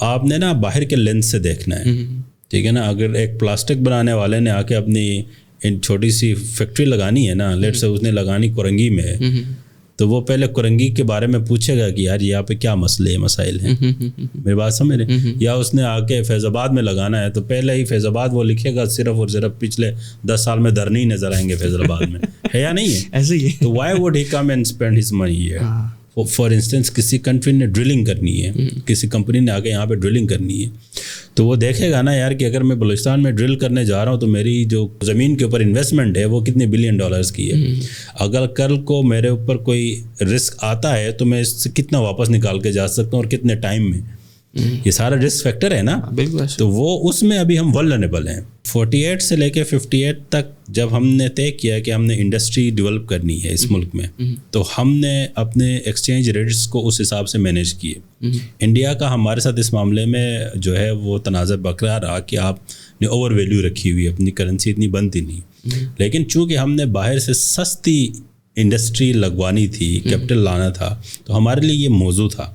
آپ نے نا باہر کے لینس سے دیکھنا ہے, ٹھیک ہے نا. اگر ایک پلاسٹک بنانے والے نے آ کے اپنی چھوٹی سی فیکٹری لگانی ہے نا, لیٹ سے اس نے لگانی کرنگی میں, تو وہ پہلے کرنگی کے بارے میں پوچھے گا کہ یار یہاں پہ کیا مسئلے مسائل ہیں, میری بات سمجھ رہے ہیں. یا اس نے آ کے فیض آباد میں لگانا ہے تو پہلے ہی فیض آباد وہ لکھے گا صرف اور صرف پچھلے 10 سال میں دھرنے ہی نظر آئیں گے فیض آباد میں, ہے یا نہیں ہے ایسے ہی. تو why would he come and spend his money here. For instance کسی کنٹری نے ڈرلنگ کرنی ہے, کسی کمپنی نے آ کے یہاں پہ ڈرلنگ کرنی ہے, تو وہ دیکھے گا نا یار کہ اگر میں بلوچستان میں ڈرل کرنے جا رہا ہوں تو میری جو زمین کے اوپر انویسٹمنٹ ہے وہ کتنے $1 بلین کی ہے. اگر کل کو میرے اوپر کوئی رسک آتا ہے تو میں اس سے کتنا واپس نکال کے جا سکتا ہوں اور کتنے ٹائم میں, یہ سارا رسک فیکٹر ہے نا. تو وہ اس میں ابھی ہم ولنریبل ہیں. 48 سے لے کے 58 تک جب ہم نے طے کیا کہ ہم نے انڈسٹری ڈیولپ کرنی ہے اس ملک میں, تو ہم نے اپنے ایکسچینج ریٹس کو اس حساب سے مینیج کیے. انڈیا کا ہمارے ساتھ اس معاملے میں جو ہے وہ تنازع برقرار رہا کہ آپ نے اوور ویلیو رکھی ہوئی, اپنی کرنسی اتنی بنتی نہیں. لیکن چونکہ ہم نے باہر سے سستی انڈسٹری لگوانی تھی, کیپٹل لانا تھا, تو ہمارے لیے یہ موضوع تھا.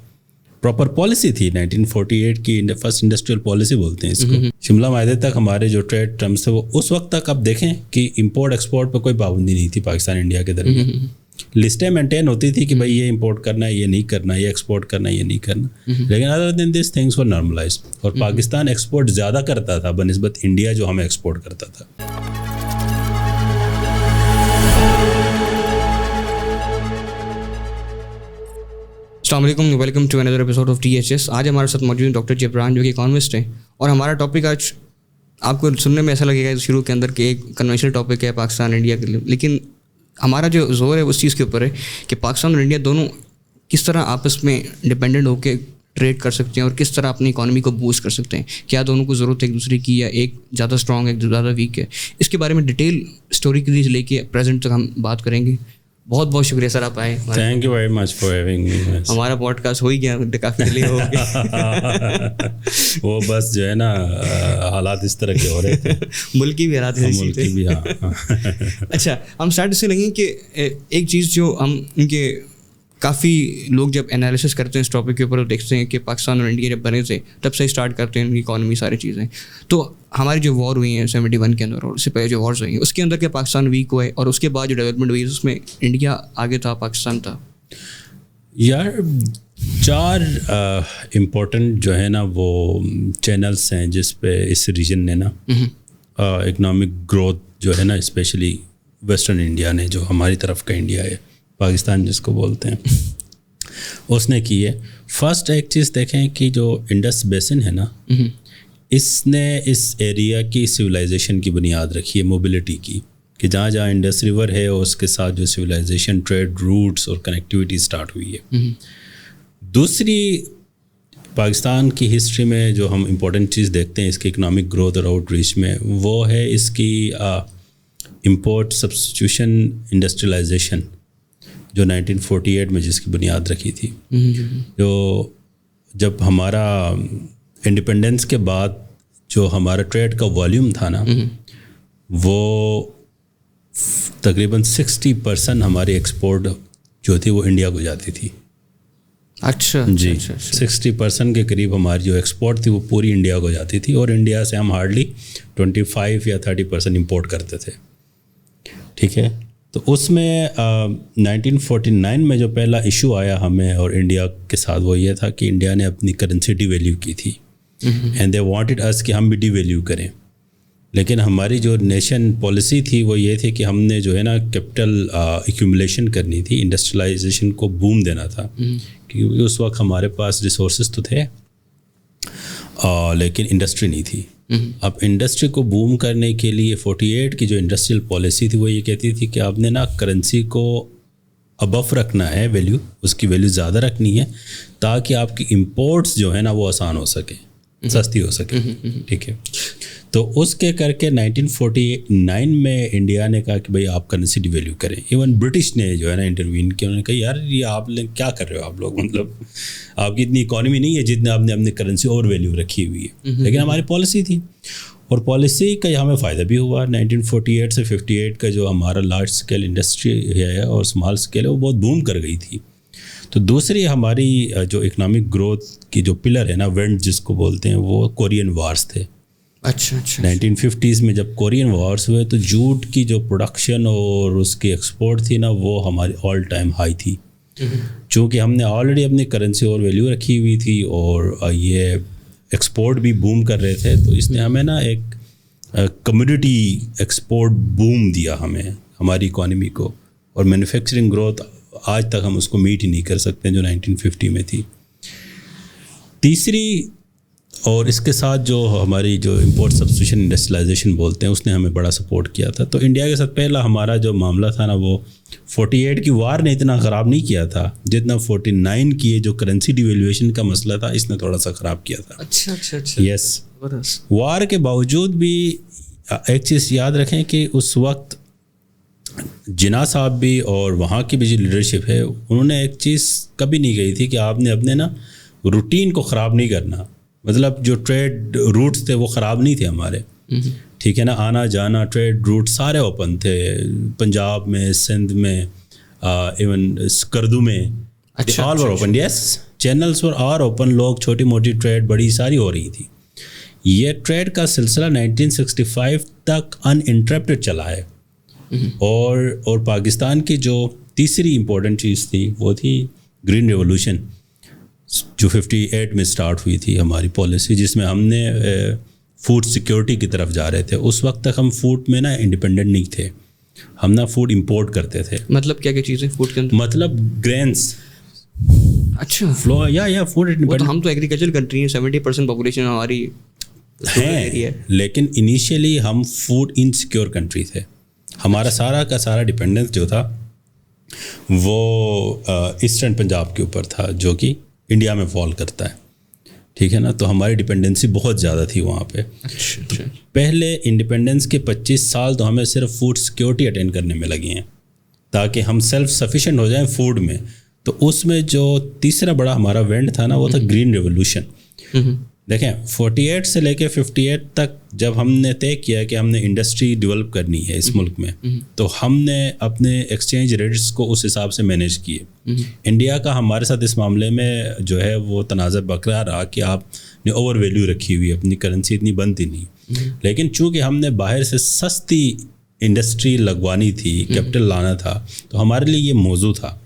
پراپر پالیسی تھی 1948 کی, فرسٹ انڈسٹریل پالیسی بولتے ہیں اس کو. شملہ معاہدے تک ہمارے جو ٹریڈ ٹرمس تھے وہ اس وقت تک آپ دیکھیں کہ امپورٹ ایکسپورٹ پہ کوئی پابندی نہیں تھی پاکستان انڈیا کے درمیان. لسٹیں مینٹین ہوتی تھی کہ بھائی یہ امپورٹ کرنا ہے, یہ نہیں کرنا, یہ ایکسپورٹ کرنا ہے, یہ نہیں کرنا. لیکن other than this things were normalise, اور پاکستان ایکسپورٹ زیادہ کرتا تھا بنسبت انڈیا جو ہمیں ایکسپورٹ کرتا تھا. السلام علیکم, welcome to another episode of THS. آج ہمارے ساتھ موجود ہیں ڈاکٹر جبران جو کہ اکانومسٹ ہیں, اور ہمارا ٹاپک آج آپ کو سننے میں ایسا لگے گا شروع کے اندر کہ ایک کنونشنل ٹاپک ہے پاکستان انڈیا کے لیے, لیکن ہمارا جو زور ہے اس چیز کے اوپر ہے کہ پاکستان اور انڈیا دونوں کس طرح آپس میں ڈپینڈنٹ ہو کے ٹریڈ کر سکتے ہیں اور کس طرح اپنی اکانومی کو بوسٹ کر سکتے ہیں. کیا دونوں کو ضرورت ہے ایک دوسرے کی, یا ایک زیادہ اسٹرانگ ہے ایک زیادہ ویک ہے, اس کے بارے میں ڈیٹیل اسٹوریکلی لے کے پریزنٹ تک ہم بات کریں گے. بہت بہت شکریہ سر آپ آئے. Thank you very much for having me. ہمارا پوڈ کاسٹ ہو ہی گیا کافی ڈیلے ہو گیا. وہ بس جو ہے نا حالات اس طرح کے ہو رہے تھے, ملکی بھی حالات ملکی بھی. ہاں اچھا, ہم اسٹارٹ اس سے لگیں کہ ایک چیز جو ہم ان کے کافی لوگ جب انالیسس کرتے ہیں اس ٹاپک کے اوپر دیکھتے ہیں کہ پاکستان اور انڈیا جب بنے تھے تب سے اسٹارٹ کرتے ہیں ان کی اکانومی ساری چیزیں. تو ہماری جو وار ہوئی ہیں 71 کے اندر اور اس سے پہلے جو وارز ہوئی ہیں اس کے اندر کیا پاکستان ویک ہوئے, اور اس کے بعد جو ڈیولپمنٹ ہوئی اس میں انڈیا آگے تھا پاکستان تھا؟ یار 4 امپورٹنٹ جو ہے نا وہ چینلس ہیں جس پہ اس ریجن نے نا اکنامک گروتھ جو ہے نا اسپیشلی ویسٹرن انڈیا نے, جو ہماری طرف کا انڈیا ہے پاکستان جس کو بولتے ہیں, اس نے کی ہے. فرسٹ ایک چیز دیکھیں کہ جو انڈس بیسن ہے نا, اس نے اس ایریا کی سویلائزیشن کی بنیاد رکھی ہے, موبلٹی کی, کہ جہاں جہاں انڈس ریور ہے اس کے ساتھ جو سویلائزیشن, ٹریڈ روٹس اور کنیکٹیوٹی اسٹارٹ ہوئی ہے. دوسری پاکستان کی ہسٹری میں جو ہم امپورٹنٹ چیز دیکھتے ہیں اس کی اکنامک گروتھ اور آؤٹ ریچ میں, وہ ہے اس کی امپورٹ سبسٹیوشن انڈسٹریلائزیشن جو 1948 میں جس کی بنیاد رکھی تھی. جو جب ہمارا انڈیپینڈنس کے بعد جو ہمارا ٹریڈ کا والیوم تھا نا, وہ تقریباً 60% ہماری ایکسپورٹ جو تھی وہ انڈیا کو جاتی تھی. اچھا جی, 60% کے قریب ہماری جو ایکسپورٹ تھی وہ پوری انڈیا کو جاتی تھی, اور انڈیا سے ہم ہارڈلی 25 یا 30% امپورٹ کرتے تھے. ٹھیک ہے, تو اس میں 1949 میں جو پہلا ایشو آیا ہمیں اور انڈیا کے ساتھ وہ یہ تھا کہ انڈیا نے اپنی کرنسی ڈی ویلیو کی تھی, اینڈ دے وانٹڈ اس کہ ہم بھی ڈی ویلیو کریں. لیکن ہماری جو نیشن پالیسی تھی وہ یہ تھی کہ ہم نے جو ہے نا کیپٹل ایکیومولیشن کرنی تھی, انڈسٹریلائزیشن کو بوم دینا تھا, کیونکہ اس وقت ہمارے پاس ریسورسز تو تھے لیکن انڈسٹری نہیں تھی. اب انڈسٹری کو بوم کرنے کے لیے 48 کی جو انڈسٹریل پالیسی تھی وہ یہ کہتی تھی کہ آپ نے نا کرنسی کو ابف رکھنا ہے, ویلیو اس کی ویلیو زیادہ رکھنی ہے تاکہ آپ کی امپورٹس جو ہے نا وہ آسان ہو سکے, سستی ہو سکے. ٹھیک ہے, تو اس کے کر کے 1949 میں انڈیا نے کہا کہ بھائی آپ کرنسی ڈی ویلیو کریں. ایون برٹش نے جو ہے نا انٹروین کیا, انہوں نے کہا یار یہ آپ کیا کر رہے ہو آپ لوگ, مطلب آپ کی اتنی اکانومی نہیں ہے جتنے آپ نے اپنی کرنسی اوور ویلیو رکھی ہوئی ہے. لیکن ہماری پالیسی تھی, اور پالیسی کا ہمیں فائدہ بھی ہوا. 1948 سے 58 کا جو ہمارا لارج اسکیل انڈسٹری ہے اور اسمال اسکیل ہے وہ بہت بوم کر گئی تھی. تو دوسری ہماری جو اکنامک گروتھ کی جو پلر ہے نا، وینڈ جس کو بولتے ہیں، وہ کورین وارز تھے. اچھا 1950s میں جب کورین وارز ہوئے تو جوٹ کی جو پروڈکشن اور اس کی ایکسپورٹ تھی نا، وہ ہماری آل ٹائم ہائی تھی. چونکہ ہم نے آلریڈی اپنی کرنسی اور ویلیو رکھی ہوئی تھی اور یہ ایکسپورٹ بھی بوم کر رہے تھے، تو اس نے ہمیں نا ایک کمیڈیٹی ایکسپورٹ بوم دیا ہمیں، ہماری اکانومی کو. اور مینوفیکچرنگ گروتھ آج تک ہم اس کو میٹ ہی نہیں کر سکتے جو 1950 میں تھی. تیسری، اور اس کے ساتھ جو ہماری جو امپورٹ سبسٹیوشن انڈسٹریلائزیشن بولتے ہیں، اس نے ہمیں بڑا سپورٹ کیا تھا. تو انڈیا کے ساتھ پہلا ہمارا جو معاملہ تھا نا، وہ 48 کی وار نے اتنا خراب نہیں کیا تھا جتنا 49 کی یہ جو کرنسی ڈیویلیویشن کا مسئلہ تھا، اس نے تھوڑا سا خراب کیا تھا. اچھا یس. وار کے باوجود بھی ایک چیز یاد رکھیں کہ اس وقت جناح صاحب بھی اور وہاں کی بھی جو لیڈرشپ ہے، انہوں نے ایک چیز کبھی نہیں کہی تھی کہ آپ نے اپنے نا روٹین کو خراب نہیں کرنا. مطلب جو ٹریڈ روٹس تھے وہ خراب نہیں تھے ہمارے، ٹھیک ہے نا. آنا جانا ٹریڈ روٹ سارے اوپن تھے، پنجاب میں، سندھ میں، ایون اسکردو میں، all were open. Yes, channels were are open. لوگ چھوٹی موٹی ٹریڈ بڑی ساری ہو رہی تھی. یہ ٹریڈ کا سلسلہ 1965 تک ان انٹرپٹڈ چلا ہے. اور پاکستان کی جو تیسری امپورٹنٹ چیز تھی وہ تھی گرین ریولوشن، جو 58 میں اسٹارٹ ہوئی تھی ہماری پالیسی، جس میں ہم نے فوڈ سیکیورٹی کی طرف جا رہے تھے. اس وقت تک ہم فوڈ میں نا انڈیپینڈنٹ نہیں تھے، ہم نا فوڈ امپورٹ کرتے تھے. مطلب کیا چیزیں فوڈ کے اندر؟ مطلب گرینس. اچھا، یا فوڈ انڈیپینڈنٹ. ہم تو ایگریکلچر کنٹری ہیں، 70% پاپولیشن ہماری ہے، لیکن انیشیلی ہم فوڈ انسیکیور کنٹری تھے. ہمارا سارا کا سارا ڈپینڈنس جو تھا وہ ایسٹرن پنجاب کے اوپر تھا، جو کہ انڈیا میں فال کرتا ہے، ٹھیک ہے نا. تو ہماری ڈپینڈنسی بہت زیادہ تھی وہاں پہ. پہلے انڈیپینڈنس کے 25 سال تو ہمیں صرف فوڈ سیکیورٹی اٹینڈ کرنے میں لگے ہیں تاکہ ہم سیلف سفیشینٹ ہو جائیں فوڈ میں. تو اس میں جو تیسرا بڑا ہمارا وینڈ تھا نا، وہ تھا گرین ریولوشن. دیکھیں 48 سے لے کے 58 تک جب ہم نے طے کیا کہ ہم نے انڈسٹری ڈیولپ کرنی ہے اس ملک میں، تو ہم نے اپنے ایکسچینج ریٹس کو اس حساب سے مینیج کیے. انڈیا کا ہمارے ساتھ اس معاملے میں جو ہے وہ تنازع برقرار رہا کہ آپ نے اوور ویلیو رکھی ہوئی، اپنی کرنسی اتنی بنتی نہیں. لیکن چونکہ ہم نے باہر سے سستی انڈسٹری لگوانی تھی، کیپٹل لانا تھا، تو ہمارے لیے یہ موضوع تھا.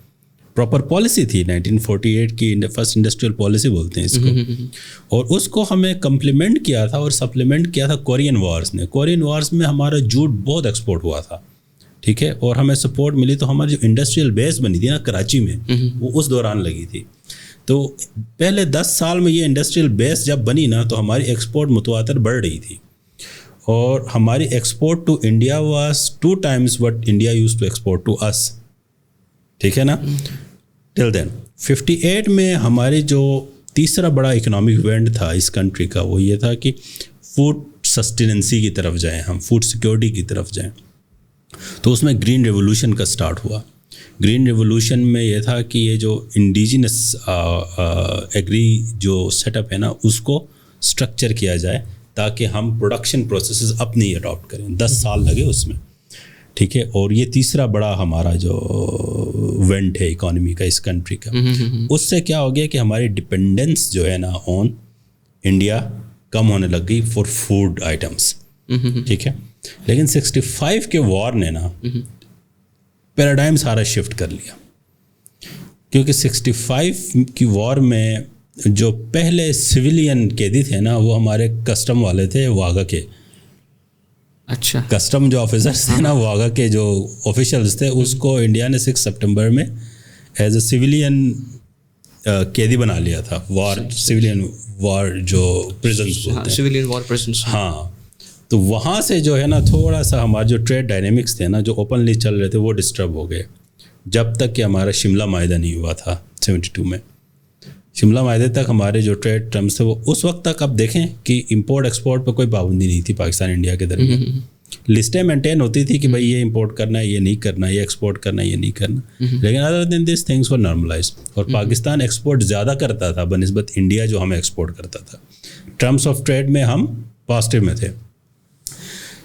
پراپر پالیسی تھی 1948 کی، فرسٹ انڈسٹریل پالیسی بولتے ہیں اس کو. اور اس کو ہمیں کمپلیمنٹ کیا تھا اور سپلیمنٹ کیا تھا کورین وارز نے. کورین وارز میں ہمارا جوٹ بہت ایکسپورٹ ہوا تھا، ٹھیک ہے، اور ہمیں سپورٹ ملی. تو ہماری جو انڈسٹریل بیس بنی تھی نا کراچی میں، وہ اس دوران لگی تھی. تو پہلے 10 سال میں یہ انڈسٹریل بیس جب بنی نا، تو ہماری ایکسپورٹ متواتر بڑھ رہی تھی. اور ہماری export to India was 2 times what India use to export to us, ٹھیک ہے نا. ٹل دین 58 میں ہماری جو تیسرا بڑا اکنامک وینڈ تھا اس کنٹری کا، وہ یہ تھا کہ فوڈ سسٹیننسی کی طرف جائیں، ہم فوڈ سیکیورٹی کی طرف جائیں. تو اس میں گرین ریولوشن کا سٹارٹ ہوا. گرین ریولوشن میں یہ تھا کہ یہ جو انڈیجنس ایگری جو سیٹ اپ ہے نا، اس کو اسٹرکچر کیا جائے تاکہ ہم پروڈکشن پروسیسز اپنی اڈاپٹ کریں. 10 سال لگے اس میں، ٹھیک ہے. اور یہ تیسرا بڑا ہمارا جو وینٹ ہے اکانومی کا اس کنٹری کا. اس سے کیا ہو گیا کہ ہماری ڈپینڈنس جو ہے نا آن انڈیا کم ہونے لگ گئی فار فوڈ آئٹمس، ٹھیک ہے. لیکن 65 کے وار نے نا پیراڈائم سارا شفٹ کر لیا، کیونکہ 65 کی وار میں جو پہلے سویلین قیدی تھے نا، وہ ہمارے کسٹم والے تھے واگا کے. اچھا، کسٹم جو آفیسرس تھے نا واگا کے جو آفیشلز تھے، اس کو انڈیا نے 6 سپٹمبر میں ایز اے سویلین قیدی بنا لیا تھا. سویلین وار جو پریزنس بولتے ہیں، سویلین وار پریزنس. ہاں. تو وہاں سے جو ہے نا تھوڑا سا ہمارے جو ٹریڈ ڈائنامکس تھے نا، جو اوپنلی چل رہے تھے، وہ ڈسٹرب ہو گئے جب تک کہ ہمارا شملہ معاہدہ نہیں ہوا تھا 72 میں. شملہ معاہدے تک ہمارے جو ٹریڈ ٹرمس تھے وہ اس وقت تک اب دیکھیں کہ امپورٹ ایکسپورٹ پہ کوئی پابندی نہیں تھی پاکستان انڈیا کے درمیان. لسٹیں مینٹین ہوتی تھی کہ بھائی یہ امپورٹ کرنا ہے، یہ نہیں کرنا، یہ ایکسپورٹ کرنا ہے، یہ نہیں کرنا. لیکن other than this things were normalise. اور پاکستان ایکسپورٹ زیادہ کرتا تھا بنسبت انڈیا جو ہمیں ایکسپورٹ کرتا تھا. ٹرمس آف ٹریڈ میں ہم پازیٹیو میں تھے.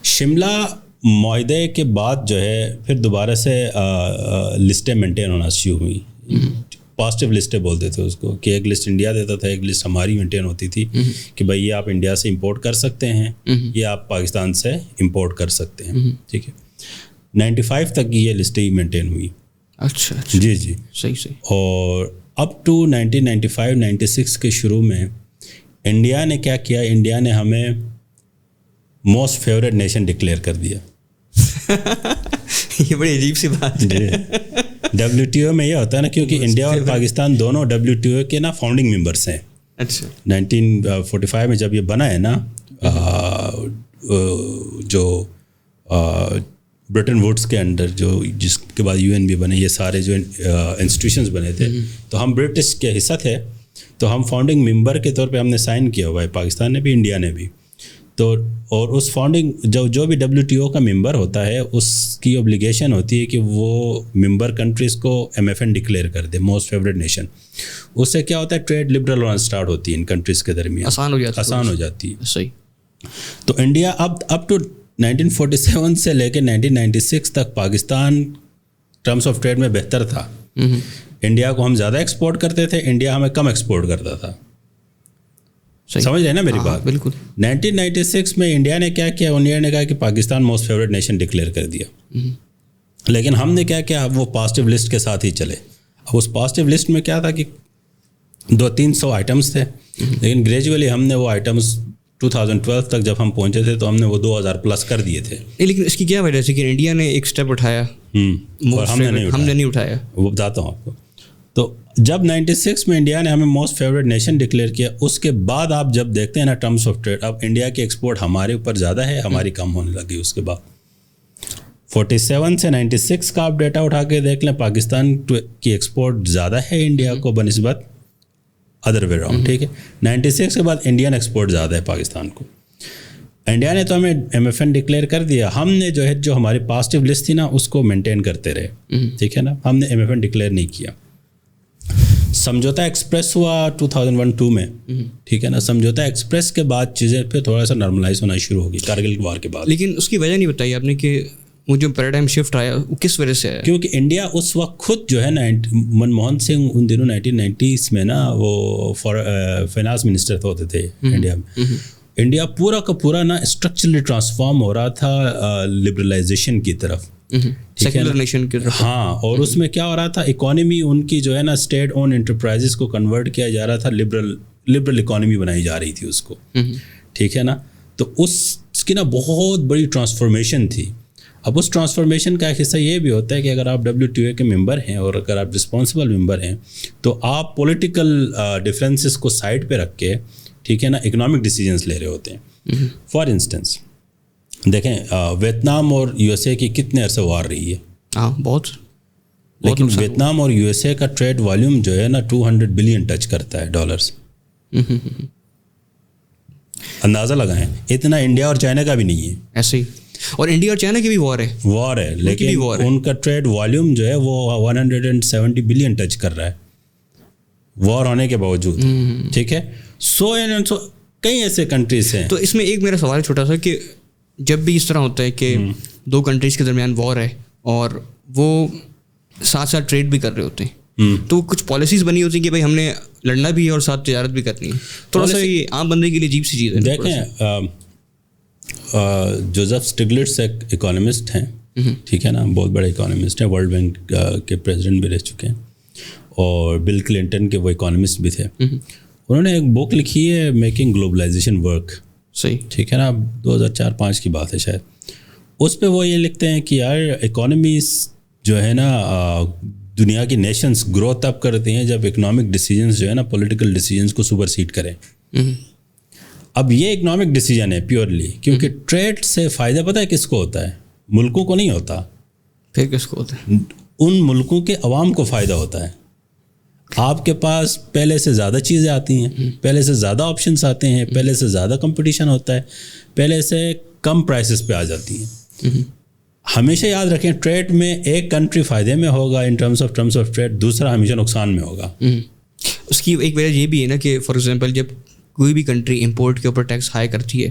شملہ معاہدے کے بعد جو ہے پھر دوبارہ سے لسٹیں مینٹین ہونا شروع ہوئی. پازیٹیو لسٹیں بولتے تھے اس کو, کہ ایک لسٹ انڈیا دیتا تھا, ایک لسٹ ہماری مینٹین ہوتی تھی کہ بھائی یہ آپ انڈیا سے امپورٹ کر سکتے ہیں, یہ آپ پاکستان سے امپورٹ کر سکتے ہیں. ٹھیک ہے, 95 تک یہ لسٹیں مینٹین ہوئی. اچھا جی جی صحیح. اور اپ ٹو 1995-96 کے شروع میں انڈیا نے کیا کیا, انڈیا نے ہمیں موسٹ فیوریٹ نیشن ڈکلیئر کر دیا. یہ بڑی عجیب سی بات ہے. WTO میں یہ ہوتا ہے نا, کیونکہ انڈیا اور پاکستان دونوں WTO کے نا فاؤنڈنگ ممبرس ہیں. اچھا 1945 میں جب یہ بنا ہے نا, جو برٹن ووڈس کے انڈر, جو جس کے بعد UN بھی بنے, یہ سارے جو انسٹیٹیوشنز بنے تھے, تو ہم برٹش کے حصہ تھے, تو ہم فاؤنڈنگ ممبر کے طور پہ ہم نے سائن کیا ہوا ہے, پاکستان نے بھی انڈیا نے بھی. تو اور اس فاؤنڈنگ جو بھی WTO کا ممبر ہوتا ہے, اس کی اوبلیگیشن ہوتی ہے کہ وہ ممبر کنٹریز کو MFN ڈکلیئر کر دے, موسٹ فیوریٹ نیشن. اس سے کیا ہوتا ہے, ٹریڈ لبرل ہونا اسٹارٹ ہوتی ہے ان کنٹریز کے درمیان, آسان ہو جاتی ہے. صحیح. تو انڈیا اب ٹو 1947 سے لے کے 1996 تک پاکستان ٹرمز آف ٹریڈ میں بہتر تھا. انڈیا کو ہم زیادہ ایکسپورٹ کرتے تھے, انڈیا ہمیں کم ایکسپورٹ کرتا تھا. سمجھ رہے ہیں نا میری بات؟ بالکل. 1996 میں انڈیا نے کیا کیا, انڈیا نے کہا کہ Pakistan most favourite nation declare کر دیا. لیکن ہم نے کیا کیا, وہ پازیٹیو لسٹ کے ساتھ ہی چلے. اب اس پازیٹیو لسٹ میں کیا تھا کہ 200-300 آئٹمس تھے, لیکن گریجولی ہم نے وہ آئٹمس 2012 تک جب ہم پہنچے تھے تو ہم نے وہ 2000 پلس کر دیے تھے. لیکن اس کی کیا وجہ سے کہ انڈیا نے ایک اسٹیپ اٹھایا اور ہم نے نہیں اٹھایا. وہ بتاتا ہوں آپ کو. تو جب 96 میں انڈیا نے ہمیں موسٹ فیوریٹ نیشن ڈکلیئر کیا, اس کے بعد آپ جب دیکھتے ہیں نا ٹرمز آف ٹریڈ, اب انڈیا کی ایکسپورٹ ہمارے اوپر زیادہ ہے, ہماری کم ہونے لگی. اس کے بعد 47 سے 96 کا آپ ڈیٹا اٹھا کے دیکھ لیں, پاکستان کی ایکسپورٹ زیادہ ہے انڈیا کو بنسبت ادر وے راؤنڈ. ٹھیک ہے, 96 کے بعد انڈین ایکسپورٹ زیادہ ہے پاکستان کو. انڈیا نے تو ہمیں MFN ڈکلیئر کر دیا, ہم نے جو ہماری پازیٹیو لسٹ تھی نا اس کو مینٹین کرتے رہے. ٹھیک ہے نا, ہم نے MFN ڈکلیئر نہیں کیا. سمجھوتا ایکسپریس ہوا 2001-2 میں. ٹھیک ہے نا, سمجھوتا ایکسپریس کے بعد چیزیں پہ تھوڑا سا نارملائز ہونا شروع ہوگی کارگل وار کے بعد. لیکن اس کی وجہ نہیں بتائی آپ نے کہ وہ جو پیراڈائم شفٹ آیا وہ کس وجہ سے آیا؟ کیونکہ انڈیا اس وقت خود جو ہے نا, منموہن سنگھ ان دنوں 1990s میں نا وہ فائنانس منسٹر ہوتے تھے انڈیا میں. انڈیا پورا کا پورا نا اسٹرکچرلی ٹرانسفارم ہو رہا تھا لبرلائزیشن کی طرف, سیکولر نیشن کی طرف. ہاں, اور اس میں کیا ہو رہا تھا, اکانومی ان کی جو ہے نا اسٹیٹ اون انٹرپرائزز کو کنورٹ کیا جا رہا تھا, لبرل اکانومی بنائی جا رہی تھی اس کو. ٹھیک ہے نا, تو اس کی نا بہت بڑی ٹرانسفارمیشن تھی. اب اس ٹرانسفارمیشن کا ایک حصہ یہ بھی ہوتا ہے کہ اگر آپ WTO کے ممبر ہیں اور اگر آپ رسپانسبل ممبر ہیں تو آپ پولیٹیکل ڈفرینسز کو سائڈ پہ رکھ کے, ٹھیک ہے نا, اکنامک ڈیسیجنس لے رہے ہوتے ہیں. فار انسٹنس دیکھیں, ویتنام اور USA کی کتنے عرصے وار رہی ہے؟ ہاں بہت. لیکن ویتنام اور USA کا ٹریڈ والیوم جو ہے نا 200 بلین ٹچ کرتا ہے ڈالرز. اندازہ لگائیں, اتنا انڈیا اور چائنا کا بھی نہیں ہے. ایسے ہی, اور انڈیا اور چائنا کی بھی وار ہے, لیکن ان کا ٹریڈ والیوم جو ہے وہ 170 بلین ٹچ کر رہا ہے وار ہونے کے باوجود. ٹھیک ہے, سو کئی ایسے کنٹریز ہیں. تو اس میں ایک میرا سوال چھوٹا سا کہ جب بھی اس طرح ہوتا ہے کہ دو کنٹریز کے درمیان وار ہے اور وہ ساتھ ساتھ ٹریڈ بھی کر رہے ہوتے ہیں, تو کچھ پالیسیز بنی ہوتی ہیں کہ بھائی ہم نے لڑنا بھی ہے اور ساتھ تجارت بھی کرنی ہے. تھوڑا سا یہ عام بندے کے لیے عجیب سی چیز ہے. دیکھیں, جوزف اسٹگلٹس ایک اکانومسٹ ہیں. ٹھیک ہے نا, بہت بڑے اکانومسٹ ہیں, ورلڈ بینک کے پریزیڈنٹ بھی رہ چکے ہیں, اور بل کلنٹن کے وہ اکانومسٹ بھی تھے. انہوں نے ایک بک لکھی ہے, میکنگ گلوبلائزیشن ورک. صحیح. ٹھیک ہے نا, 2004-5 کی بات ہے شاید. اس پہ وہ یہ لکھتے ہیں کہ یار اکانومیز جو ہے نا, دنیا کی نیشنز گرو تب کرتی ہیں جب اکنامک ڈیسیجنس جو ہے نا پولیٹیکل ڈیسیجنس کو سپر سیڈ کریں. اب یہ اکنامک ڈیسیجن ہے پیورلی, کیونکہ ٹریڈ سے فائدہ پتہ ہے کس کو ہوتا ہے؟ ملکوں کو نہیں ہوتا. پھر کس کو ہوتا ہے؟ ان ملکوں کے عوام کو فائدہ ہوتا ہے. آپ کے پاس پہلے سے زیادہ چیزیں آتی ہیں, پہلے سے زیادہ آپشنس آتے ہیں, پہلے سے زیادہ کمپٹیشن ہوتا ہے, پہلے سے کم پرائسز پہ آ جاتی ہیں. ہمیشہ یاد رکھیں, ٹریڈ میں ایک کنٹری فائدے میں ہوگا ان ٹرمز آف ٹریڈ, دوسرا ہمیشہ نقصان میں ہوگا. اس کی ایک وجہ یہ بھی ہے نا کہ فار ایگزامپل جب کوئی بھی کنٹری امپورٹ کے اوپر ٹیکس ہائی کرتی ہے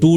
2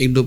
1-2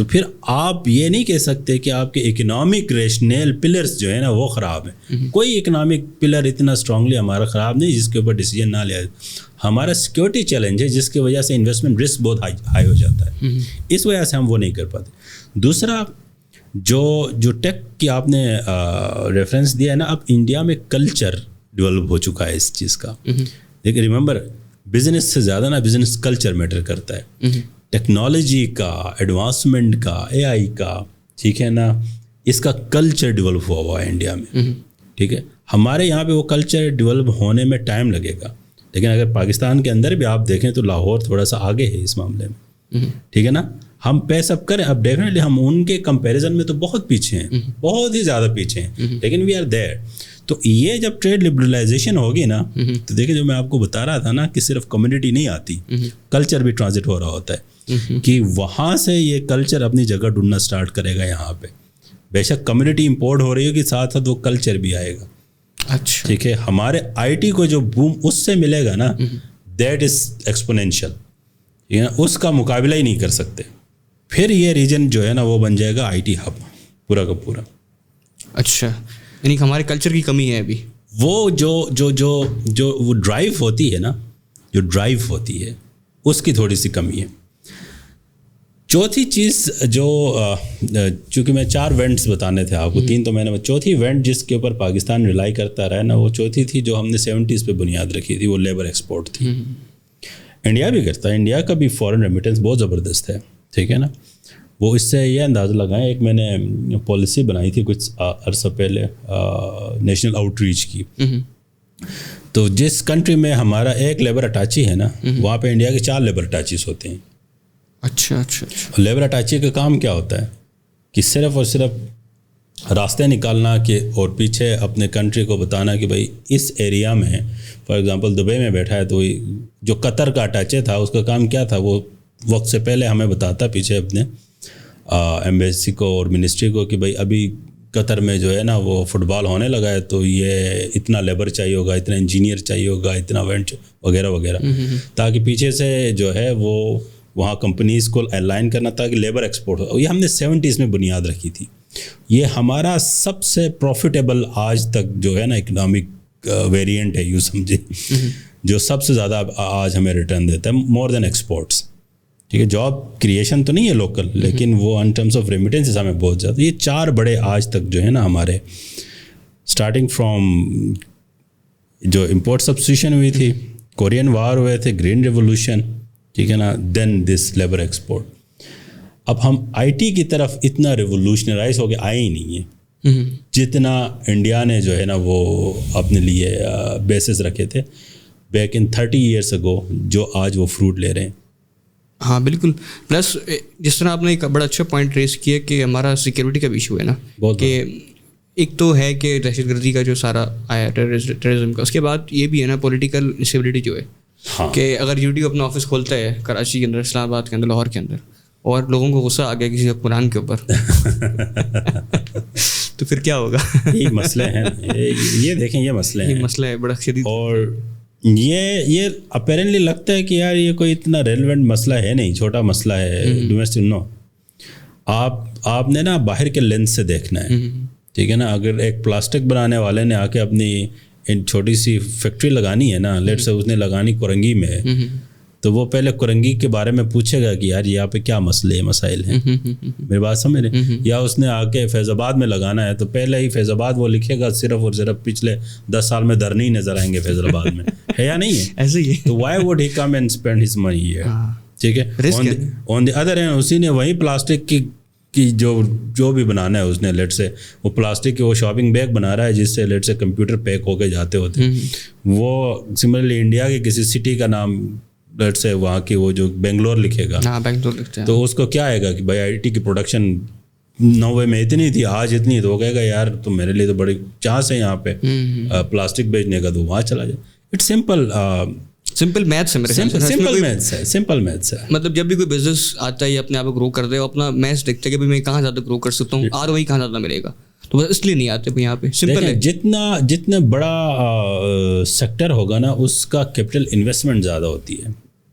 تو پھر آپ یہ نہیں کہہ سکتے کہ آپ کے اکنامک ریشنل پلرز جو ہے نا وہ خراب ہیں. کوئی اکنامک پلر اتنا اسٹرانگلی ہمارا خراب نہیں جس کے اوپر ڈیسیجن نہ لیا. ہمارا سیکورٹی چیلنج ہے جس کی وجہ سے انویسٹمنٹ رسک بہت ہائی ہو جاتا ہے, اس وجہ سے ہم وہ نہیں کر پاتے. دوسرا جو ٹیک کی آپ نے ریفرنس دیا ہے نا, اب انڈیا میں کلچر ڈیولپ ہو چکا ہے اس چیز کا. لیکن ریممبر بزنس سے زیادہ نا بزنس کلچر میٹر کرتا ہے. ٹیکنالوجی کا, ایڈوانسمنٹ کا, اے آئی کا, ٹھیک ہے نا, اس کا کلچر ڈیولپ ہوا ہے انڈیا میں. ٹھیک ہے, ہمارے یہاں پہ وہ کلچر ڈیولپ ہونے میں ٹائم لگے گا, لیکن اگر پاکستان کے اندر بھی آپ دیکھیں تو لاہور تھوڑا سا آگے ہے اس معاملے میں. ٹھیک ہے نا, ہم پیس اپ کریں, اب ڈیفینیٹلی ہم ان کے کمپیریزن میں تو بہت پیچھے ہیں, بہت ہی زیادہ پیچھے ہیں, لیکن وی آر دیر. تو یہ جب ٹریڈ لبرلائزیشن ہوگی نا, تو دیکھیں جو میں آپ کو بتا رہا تھا نا کہ صرف کمیونٹی نہیں آتی, کلچر بھی ٹرانزٹ ہو رہا ہوتا ہے کہ وہاں سے یہ کلچر اپنی جگہ ڈھونڈنا اسٹارٹ کرے گا یہاں پہ. بے شک کمیونٹی امپورٹ ہو رہی ہوگی, ساتھ ساتھ وہ کلچر بھی آئے گا. اچھا, ٹھیک ہے, ہمارے آئی ٹی کو جو بوم اس سے ملے گا نا, دیٹ از ایکسپونینشیل, ٹھیک ہے نا, اس کا مقابلہ ہی نہیں کر سکتے. پھر یہ ریجن جو ہے نا وہ بن جائے گا آئی ٹی ہب پورا کا پورا. اچھا, یعنی کہ ہمارے کلچر کی کمی ہے ابھی. وہ جو وہ ڈرائیو ہوتی ہے نا, جو ڈرائیو ہوتی ہے اس کی تھوڑی سی کمی ہے. چوتھی چیز جو چونکہ میں 4 وینٹس بتانے تھے آپ کو, 3 تو میں نے, چوتھی وینٹ جس کے اوپر پاکستان ریلائی کرتا رہا نا, وہ چوتھی تھی جو ہم نے 70s پہ بنیاد رکھی تھی, وہ لیبر ایکسپورٹ تھی. انڈیا بھی کرتا ہے, انڈیا کا بھی فورن ریمیٹنس بہت زبردست ہے. ٹھیک ہے نا, وہ اس سے یہ اندازہ لگائیں, ایک میں نے پالیسی بنائی تھی کچھ عرصہ پہلے نیشنل آؤٹ ریچ کی. تو جس کنٹری میں ہمارا ایک لیبر اٹاچی ہے نا, وہاں پہ انڈیا کے 4 لیبر اٹاچیز ہوتے ہیں. اچھا. لیبر اٹاچی کا کام کیا ہوتا ہے کہ صرف اور صرف راستے نکالنا کہ اور پیچھے اپنے کنٹری کو بتانا کہ بھائی اس ایریا میں, فار ایگزامپل دبئی میں بیٹھا ہے تو جو قطر کا اٹاچے تھا اس کا کام کیا تھا, وہ وقت سے پہلے ہمیں بتاتا پیچھے اپنے ایمبیسی کو اور منسٹری کو کہ بھائی ابھی قطر میں جو ہے نا وہ فٹ بال ہونے لگا ہے, تو یہ اتنا لیبر چاہیے ہوگا, اتنا انجینئر چاہیے ہوگا, اتنا وینٹ وغیرہ وغیرہ, تاکہ پیچھے سے جو ہے وہ وہاں کمپنیز کو الائن کرنا تاکہ لیبر ایکسپورٹ ہو. یہ ہم نے 70s میں بنیاد رکھی تھی. یہ ہمارا سب سے پروفیٹیبل آج تک جو ہے نا اکنامک ویریئنٹ ہے, یوں سمجھے, جو سب سے زیادہ آج ہمیں ریٹرن دیتا ہے, مور دین ایکسپورٹس. ٹھیک ہے, جاب کریشن تو نہیں ہے لوکل, لیکن وہ ان ٹرمس آف ریمیٹنس ہمیں بہت زیادہ. یہ 4 بڑے آج تک جو ہے نا ہمارے, اسٹارٹنگ فرام جو امپورٹ سبسٹیوشن ہوئی تھی, کورین وار ہوئے تھے, گرین ریولوشن, ٹھیک ہے نا, دین دس لیبر ایکسپورٹ. اب ہم آئی ٹی کی طرف اتنا ریولوشنرائز ہو کے آئے ہی نہیں ہیں جتنا انڈیا نے جو ہے نا وہ اپنے لیے بیسس رکھے تھے بیک ان 30 ایئرس اگو, جو آج وہ فروٹ لے رہے ہیں. ہاں بالکل. پلس جس طرح آپ نے ایک بڑا اچھا پوائنٹ ریز کیا کہ ہمارا سیکورٹی کا بھی ایشو ہے نا, کہ ایک تو ہے کہ دہشت گردی کا جو سارا آیا ٹیررزم کا, اس کے بعد یہ بھی ہے نا پولیٹیکل انسٹیبلٹی جو ہے. کہ اگر یوٹیوب اپنا آفس کھولتا ہے کراچی کے اندر, اسلام آباد کے اندر, لاہور کے اندر, اور لوگوں کو غصہ آ گیا کسی قرآن کے اوپر تو پھر کیا ہوگا؟ یہ مسئلے ہیں, یہ دیکھیں یہ مسئلے ہیں, یہ مسئلہ ہے بڑا شدید. اور یہ اپیرنٹلی لگتا ہے کہ یار یہ کوئی اتنا ریلیونٹ مسئلہ ہے نہیں, چھوٹا مسئلہ ہے ڈومیسٹک. نو, آپ نے نا باہر کے لینس سے دیکھنا ہے. ٹھیک ہے نا, اگر ایک پلاسٹک بنانے والے نے آ کے اپنی چھوٹی سی فیکٹری لگانی ہے نا, لیٹ سے اس نے لگانی کرنگی میں, تو وہ پہلے کرنگی کے بارے میں پوچھے گا کہ یار یہاں پہ کیا مسائل ہیں, میری بات سمجھ رہے ہیں. یا اس نے آ کے فیض آباد میں لگانا ہے تو پہلے ہی فیض آباد وہ لکھے گا, صرف اور صرف پچھلے 10 سال میں دھرنے ہی نظر آئیں گے فیض آباد میں, ہے یا نہیں ہے ایسے ہی. تو why would he come and spend his money here. ٹھیک ہے, آن دی ادر ہینڈ اسی نے وہی پلاسٹک کی جو بھی بنانا ہے اس نے, لیٹ سے وہ پلاسٹک کے وہ شاپنگ بیگ بنا رہا ہے جس سے لیٹ سے کمپیوٹر پیک ہو کے جاتے ہوتے ہیں. وہ سملرلی انڈیا کے کسی سٹی کا نام لیٹ سے وہاں کی وہ جو بنگلور لکھے گا, تو اس کو کیا آئے گا کہ بھائی آئی ٹی کی پروڈکشن 90 میں اتنی تھی, آج اتنی, تو وہ کہے گا یار تو میرے لیے تو بڑی چانس ہے یہاں پہ پلاسٹک بیچنے کا, تو وہاں چلا جائے. اٹس سمپل میتھس ہے, سمپل میتھس ہے. مطلب جب بھی کوئی بزنس آتا ہے یا اپنے آپ کو گرو کر دے, اپنا میتھس دیکھتا ہے کہ میں کہاں زیادہ گرو کر سکتا ہوں, اور وہی کہاں زیادہ ملے گا, تو بس اس لیے نہیں آتے یہاں پہ. سمپل ہے, جتنا بڑا سیکٹر ہوگا نا اس کا کیپٹل انویسٹمنٹ زیادہ ہوتی ہے.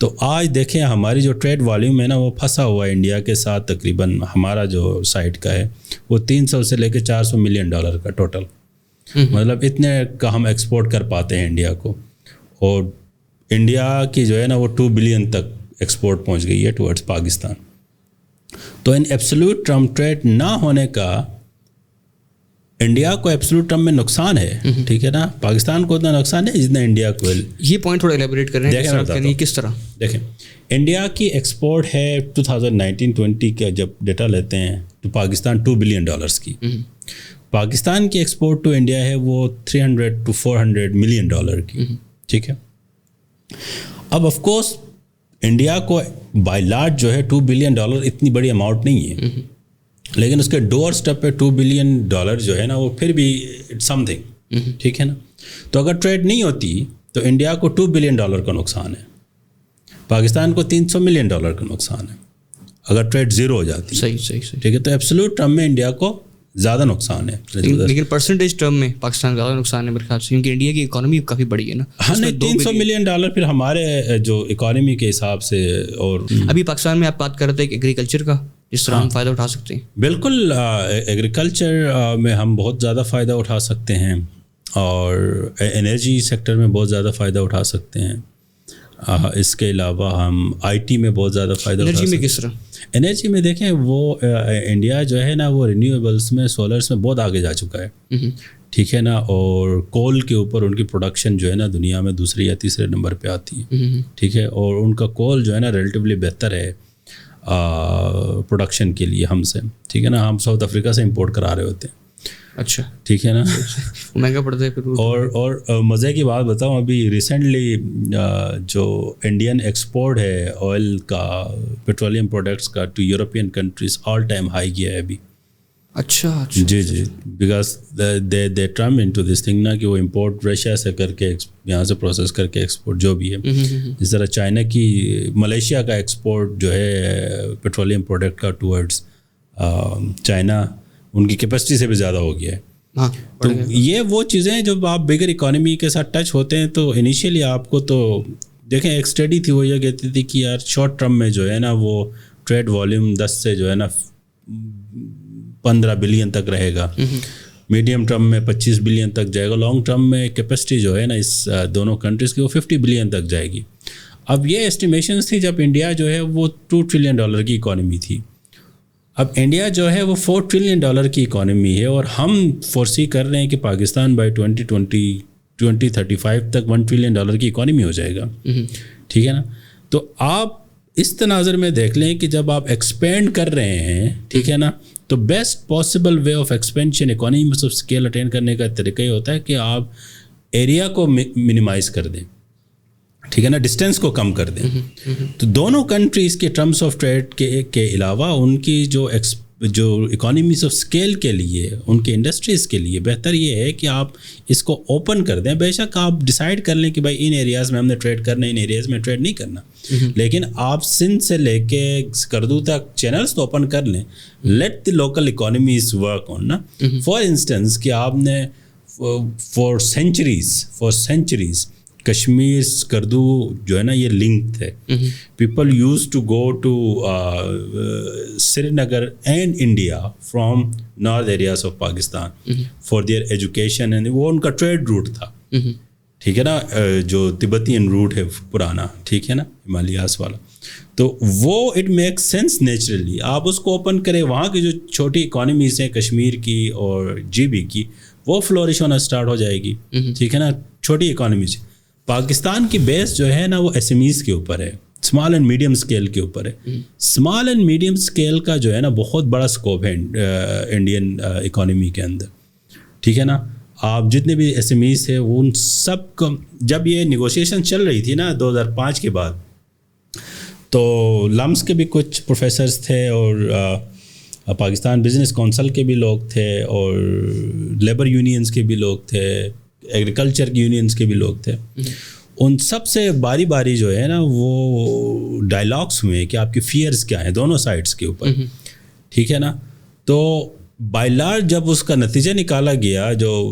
تو آج دیکھیں ہماری جو ٹریڈ والیوم ہے نا وہ پھنسا ہوا ہے انڈیا کے ساتھ. تقریباً ہمارا جو سائٹ کا ہے وہ 300 سے لے کے 400 ملین ڈالر کا ٹوٹل, مطلب اتنے کا ہم ایکسپورٹ کر پاتے ہیں انڈیا کو. اور انڈیا کی جو ہے نا وہ 2 بلین تک ایکسپورٹ پہنچ گئی ہے ٹورڈز پاکستان. تو ان ایبسولوٹ ٹرم ٹریڈ نہ ہونے کا انڈیا کو ایبسولوٹ ٹرم میں نقصان ہے, ٹھیک ہے نا. پاکستان کو اتنا نقصان ہے جتنا انڈیا کو. یہ پوائنٹ تھوڑا ایلیبریٹ کر رہے ہیں کس طرح. دیکھیں انڈیا کی ایکسپورٹ ہے 2019-20 کا جب ڈیٹا لیتے ہیں تو پاکستان 2 بلین ڈالرس کی. پاکستان کی ایکسپورٹ ٹو انڈیا ہے وہ 300 to 400 ملین ڈالر کی, ٹھیک ہے. اب آف کورس انڈیا کو بائی لارج جو ہے 2 بلین ڈالر اتنی بڑی اماؤنٹ نہیں ہے, لیکن اس کے ڈور اسٹیپ پہ 2 بلین ڈالر جو ہے نا وہ پھر بھی سم تھنگ, ٹھیک ہے نا. تو اگر ٹریڈ نہیں ہوتی تو انڈیا کو 2 بلین ڈالر کا نقصان ہے, پاکستان کو 300 ملین ڈالر کا نقصان ہے اگر ٹریڈ زیرو ہو جاتی. صحیح, ٹھیک ہے. تو ایبسولوٹ ٹرم میں انڈیا کو زیادہ نقصان ہے, لیکن پرسنٹیج ٹرم میں پاکستان زیادہ نقصان ہے میرے خیال سے, کیونکہ انڈیا کی اکانومی کافی بڑی ہے نا. ہاں نہیں, 300 ملین ڈالر پھر ہمارے جو اکانومی کے حساب سے. اور ابھی پاکستان میں آپ بات کر رہے تھے کہ ایگریکلچر کا جس طرح ہم فائدہ اٹھا سکتے ہیں. بالکل, ایگریکلچر میں ہم بہت زیادہ فائدہ اٹھا سکتے ہیں, اور انرجی سیکٹر میں بہت زیادہ فائدہ اٹھا سکتے ہیں. اس کے علاوہ ہم آئی ٹی میں بہت زیادہ فائدہ اٹھا سکتے ہیں. کس طرح انرجی میں دیکھیں وہ انڈیا جو ہے نا وہ رینیویبلس میں سولرس میں بہت آگے جا چکا ہے, ٹھیک ہے نا. اور کول کے اوپر ان کی پروڈکشن جو ہے نا دنیا میں دوسرے یا تیسرے نمبر پہ آتی ہے, ٹھیک ہے. اور ان کا کول جو ہے نا ریلیٹیولی بہتر ہے پروڈکشن کے لیے ہم سے, ٹھیک ہے نا. ہم ساؤتھ افریقہ سے امپورٹ کرا رہے ہوتے ہیں. اچھا, ٹھیک ہے نا. مہنگا پڑتا ہے پھر. اور مزے کی بات بتاؤں, ابھی ریسنٹلی جو انڈین ایکسپورٹ ہے آئل کا, پیٹرولیم پروڈکٹس کا to European countries all time high گیا ہے ابھی. اچھا جی, because they term in to this thing نا کہ وہ امپورٹ رشیا سے کر کے یہاں سے پروسیس کر کے ایکسپورٹ جو بھی ہے. اس طرح چائنا کی ملیشیا کا ایکسپورٹ جو ہے پیٹرولیم پروڈکٹ کا ٹورڈز چائنا ان کی کیپیسٹی سے بھی زیادہ ہو گیا ہے. تو یہ وہ چیزیں ہیں جب آپ بگر اکانومی کے ساتھ ٹچ ہوتے ہیں تو انیشیلی آپ کو تو دیکھیں ایک اسٹڈی تھی وہ یہ کہتی تھی کہ یار شارٹ ٹرم میں جو ہے نا وہ ٹریڈ والیوم 10 سے جو ہے نا 15 بلین تک رہے گا, میڈیم ٹرم میں 25 بلین تک جائے گا, لانگ ٹرم میں کیپیسٹی جو ہے نا اس دونوں کنٹریز کی وہ 50 بلین تک جائے گی. اب یہ اسٹیمیشنز تھی جب انڈیا جو ہے وہ 2 ٹریلین ڈالر کی اکانومی تھی. اب انڈیا جو ہے وہ 4 ٹریلین ڈالر کی اکانومی ہے, اور ہم فورسی کر رہے ہیں کہ پاکستان بائی 2035 تک 1 ٹریلین ڈالر کی اکانومی ہو جائے گا, ٹھیک ہے نا. تو آپ اس تناظر میں دیکھ لیں کہ جب آپ ایکسپینڈ کر رہے ہیں, ٹھیک ہے نا, تو best possible way of expansion economies of scale eighteen کرنے کا طریقہ یہ ہوتا ہے کہ آپ ایریا کو منیمائز کر دیں, ٹھیک ہے نا, ڈسٹینس کو کم کر دیں. تو دونوں کنٹریز کے ٹرمز آف ٹریڈ کے علاوہ ان کی جو اکانومیز آف اسکیل کے لیے, ان کے انڈسٹریز کے لیے بہتر یہ ہے کہ آپ اس کو اوپن کر دیں. بے شک آپ ڈیسائیڈ کر لیں کہ بھائی ان ایریاز میں ہم نے ٹریڈ کرنا ہے, ان ایریاز میں ٹریڈ نہیں کرنا, لیکن آپ سندھ سے لے کے کردو تک چینلس تو اوپن کر لیں. Let the local economies work on نا. فار انسٹنس کہ آپ نے فار سینچریز کشمیر کردو جو ہے نا یہ لنک تھے. People use to go to Srinagar and India from north areas of Pakistan for their education, and وہ ان کا ٹریڈ روٹ تھا, ٹھیک ہے نا, جو تبتین روٹ ہے پرانا, ٹھیک ہے نا, ہمالیاز والا. تو وہ اٹ میک سینس نیچرلی آپ اس کو اوپن کریں. وہاں کی جو چھوٹی اکانومیز ہیں کشمیر کی اور جی بی کی, وہ فلورش ہونا اسٹارٹ ہو جائے گی, ٹھیک ہے نا, چھوٹی اکانومیز. پاکستان کی بیس جو ہے نا وہ ایس ایم ایز کے اوپر ہے, اسمال اینڈ میڈیم اسکیل کے اوپر ہے. اسمال اینڈ میڈیم اسکیل کا جو ہے نا بہت بڑا اسکوپ ہے انڈین اکانومی کے اندر, ٹھیک ہے نا. آپ جتنے بھی ایس ایم ایز تھے ان سب کو, جب یہ نیگوشیشن چل رہی تھی نا 2005 کے بعد, تو لمس کے بھی کچھ پروفیسرز تھے اور پاکستان بزنس کونسل کے بھی لوگ تھے اور لیبر یونینز کے بھی لوگ تھے, ایگریکلچر کی یونینز کے بھی لوگ تھے. ان سب سے باری باری جو ہے نا وہ ڈائلاگس ہوئے کہ آپ کی فیئرز کیا ہیں دونوں سائڈس کے اوپر, ٹھیک ہے نا. تو بائی لارج جب اس کا نتیجہ نکالا گیا, جو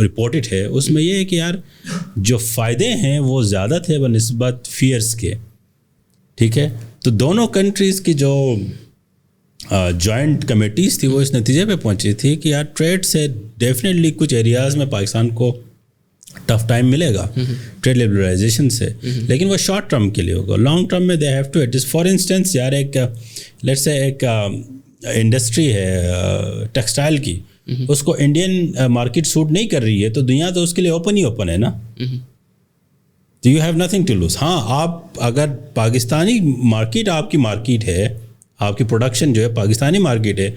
رپورٹڈ ہے اس میں یہ ہے کہ یار جو فائدے ہیں وہ زیادہ تھے بنسبت فیئرس کے. ٹھیک ہے, تو دونوں کنٹریز کی جو جوائنٹ کمیٹیز تھی وہ اس نتیجے پہ پہنچی تھی کہ یار ٹریڈ سے ڈیفینیٹلی کچھ ایریاز میں پاکستان کو ٹف ٹائم ملے گا ٹریڈ لبرلائزیشن سے, لیکن وہ شارٹ ٹرم کے لیے ہوگا. لانگ ٹرم میں they have to adjust. For instance یار ایک لیٹس سے ایک انڈسٹری ہے ٹیکسٹائل کی, اس کو انڈین مارکیٹ سوٹ نہیں کر رہی ہے تو دنیا تو اس کے لیے اوپن ہی اوپن ہے نا. تو you have nothing to lose. ہاں آپ اگر پاکستانی مارکیٹ آپ کی مارکیٹ ہے, آپ کی پروڈکشن جو ہے پاکستانی مارکیٹ ہے,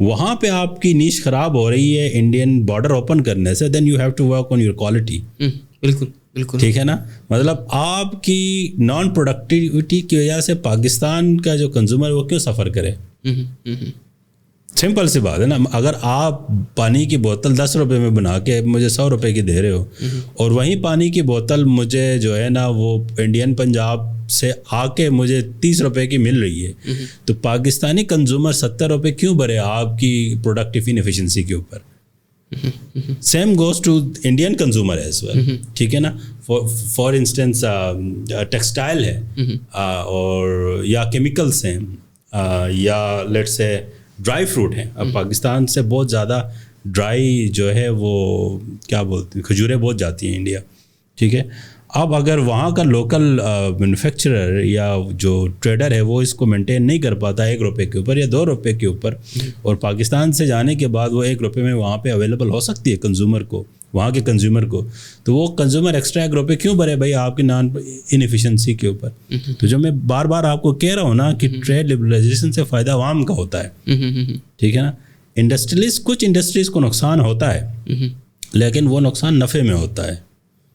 وہاں پہ آپ کی نیش خراب ہو رہی ہے انڈین بارڈر اوپن کرنے سے, then you have to work on your quality. بالکل بالکل ٹھیک ہے نا. مطلب آپ کی نان پروڈکٹیوٹی کی وجہ سے پاکستان کا جو کنزیومر وہ کیوں سفر کرے. سمپل سی بات ہے نا. اگر آپ پانی کی بوتل 10 روپے میں بنا کے مجھے 100 روپے کی دے رہے ہو اور وہیں پانی کی بوتل مجھے جو ہے نا وہ انڈین پنجاب سے آ کے مجھے 30 روپے کی مل رہی ہے, تو پاکستانی کنزیومر 70 روپے کیوں بھرے آپ کی پروڈکٹیو انیفیشنسی کے اوپر. Same goes to Indian consumer as well. ٹھیک ہے نا. فار انسٹنس ٹیکسٹائل ہے اور یا کیمیکلس ہیں یا لیٹ سے ڈرائی فروٹ ہیں. اب پاکستان سے بہت زیادہ ڈرائی جو ہے وہ کیا بولتے ہیں کھجوریں بہت جاتی ہیں انڈیا. ٹھیک ہے. اب اگر وہاں کا لوکل مینوفیکچرر یا جو ٹریڈر ہے وہ اس کو مینٹین نہیں کر پاتا 1 روپے کے اوپر یا 2 روپے کے اوپر, اور پاکستان سے جانے کے بعد وہ 1 روپے میں وہاں پہ اویلیبل ہو سکتی ہے کنزیومر کو, وہاں کے کنزیومر کو, تو وہ کنزیومر ایکسٹرا 1 روپے کیوں بھرے بھائی آپ کی نان انیفیشنسی کے اوپر. تو جو میں بار بار آپ کو کہہ رہا ہوں نا کہ ٹریڈ لبرلائزیشن سے فائدہ عوام کا ہوتا ہے. ٹھیک ہے نا. کچھ انڈسٹریز کو نقصان ہوتا ہے لیکن وہ نقصان نفع میں ہوتا ہے.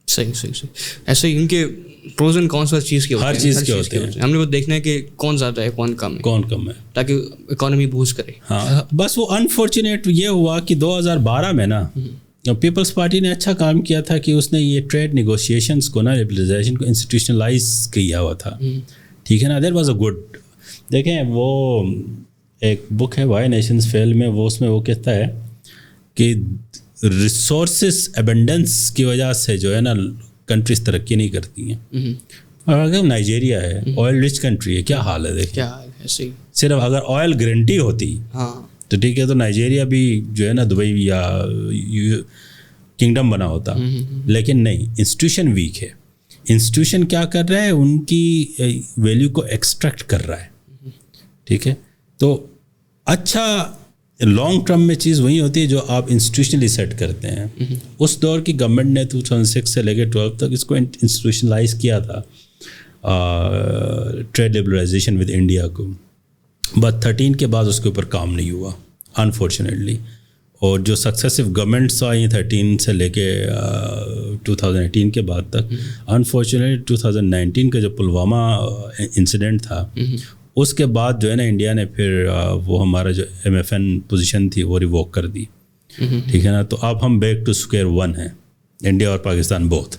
صحیح. ایسے ان کے پروز اینڈ کونس ہر چیز کے ہوتے ہیں. ہم نے وہ دیکھنا ہے کہ کون زیادہ ہے کون کم ہے تاکہ اکانومی بوسٹ کرے. ہاں بس وہ انفارچونیٹ یہ ہوا کہ 2012 میں نا پیپلز پارٹی نے اچھا کام کیا تھا کہ اس نے یہ ٹریڈ نیگوشیشنس کو نا لبرلائزیشن کو انسٹیٹیوشنلائز کیا ہوا تھا. ٹھیک ہے نا. There was a good. دیکھیں وہ ایک بک ہے وائی نیشنز فیل میں, وہ اس میں وہ کہتا ہے کہ ریسورسز ایبنڈنس کی وجہ سے جو ہے نا کنٹریز ترقی نہیں کرتی ہیں. اگر نائجیریا ہے آئل رچ کنٹری ہے, کیا حال ہے دیکھیں. صرف اگر آئل گارنٹی ہوتی تو ٹھیک ہے تو نائجیریا بھی جو ہے نا دبئی یا کنگڈم بنا ہوتا, لیکن نہیں. انسٹیٹیوشن ویک ہے. انسٹیٹیوشن کیا کر رہا ہے, ان کی ویلیو کو ایکسٹریکٹ کر رہا ہے. ٹھیک ہے. تو اچھا لانگ ٹرم میں چیز وہی ہوتی ہے جو آپ انسٹیٹیوشنلی سیٹ کرتے ہیں. اس دور کی گورنمنٹ نے 2006 سے لے کے 12 تک اس کو انسٹیٹیوشنلائز کیا تھا ٹریڈ لبرلائزیشن ود انڈیا کو, بٹ 13 کے بعد اس کے اوپر کام نہیں ہوا انفارچونیٹلی. اور جو سکسیسو گورنمنٹس آئی 13 سے لے کے 2018 کے بعد تک, انفارچونیٹلی 2019 کا جو پلوامہ انسیڈنٹ تھا اس کے بعد جو ہے نا انڈیا نے پھر وہ ہمارا جو MFN پوزیشن تھی وہ ریووک کر دی. ٹھیک ہے نا. تو اب ہم بیک ٹو اسکوائر 1 ہیں, انڈیا اور پاکستان بوتھ.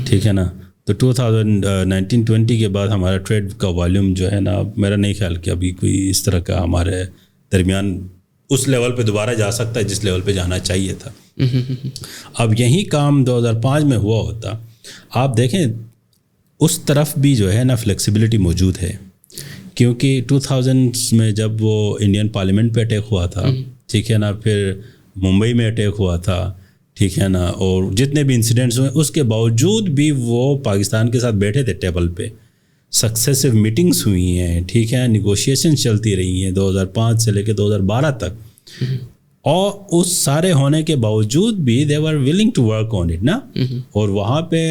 ٹھیک ہے نا. تو 2019-20 کے بعد ہمارا ٹریڈ کا والیوم جو ہے نا, میرا نہیں خیال کہ ابھی کوئی اس طرح کا ہمارے درمیان اس لیول پہ دوبارہ جا سکتا ہے جس لیول پہ جانا چاہیے تھا. اب یہی کام 2005 میں ہوا ہوتا. آپ دیکھیں اس طرف بھی جو ہے نا فلیکسیبلٹی موجود ہے, کیونکہ 2000s میں جب وہ انڈین پارلیمنٹ پہ اٹیک ہوا تھا. ٹھیک ہے نا. پھر ممبئی میں اٹیک ہوا تھا. ٹھیک ہے نا. اور جتنے بھی انسیڈنٹس ہوئے اس کے باوجود بھی وہ پاکستان کے ساتھ بیٹھے تھے ٹیبل پہ. سکسیسو میٹنگس ہوئی ہیں. ٹھیک ہے. نیگوشیشن چلتی رہی ہیں 2005 سے لے کے 2012 تک. اور اس سارے ہونے کے باوجود بھی they were willing to work on it نا. اور وہاں پہ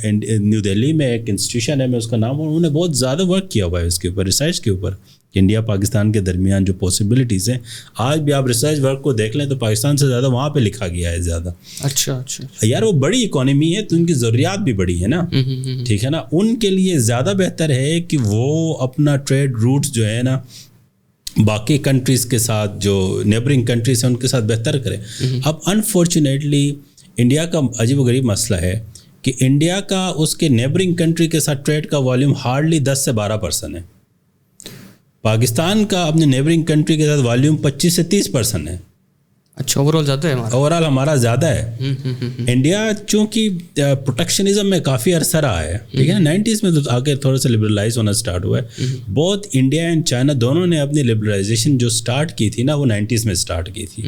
نیو دہلی میں ایک انسٹیٹیوشن ہے, میں اس کا نام ہوں, انہوں نے بہت زیادہ ورک کیا ہوا ہے اس کے اوپر, ریسرچ کے اوپر, کہ انڈیا پاکستان کے درمیان جو پاسبلٹیز ہیں. آج بھی آپ ریسرچ ورک کو دیکھ لیں تو پاکستان سے زیادہ وہاں پہ لکھا گیا ہے زیادہ. اچھا یار وہ بڑی اکانومی ہے تو ان کی ضروریات بھی بڑی ہے نا. ٹھیک ہے نا. ان کے لیے زیادہ بہتر ہے کہ وہ اپنا ٹریڈ روٹس جو ہے نا باقی کنٹریز کے ساتھ, جو نیبرنگ کنٹریز ہیں ان کے ساتھ بہتر کرے. اب انفارچونیٹلی انڈیا کا عجیب و غریب مسئلہ ہے کہ انڈیا کا اس کے نیبرنگ کنٹری کے ساتھ ٹریڈ کا والیوم ہارڈلی 10 سے 12% ہے. پاکستان کا اپنے نیبرنگ کنٹری کے ساتھ والیوم 25 سے 30% ہے. اچھا اوور آل زیادہ ہے ہمارا, اوور آل ہمارا زیادہ ہے. انڈیا چونکہ پروٹیکشنزم میں کافی عرصہ رہا ہے, ٹھیک ہے نا, 90s میں تو آگے تھوڑا سا لبرلائز ہونا اسٹارٹ ہوا ہے. بہت انڈیا اینڈ چائنا دونوں نے اپنی لبرلائزیشن جو اسٹارٹ کی تھی نا وہ 90s میں اسٹارٹ کی تھی,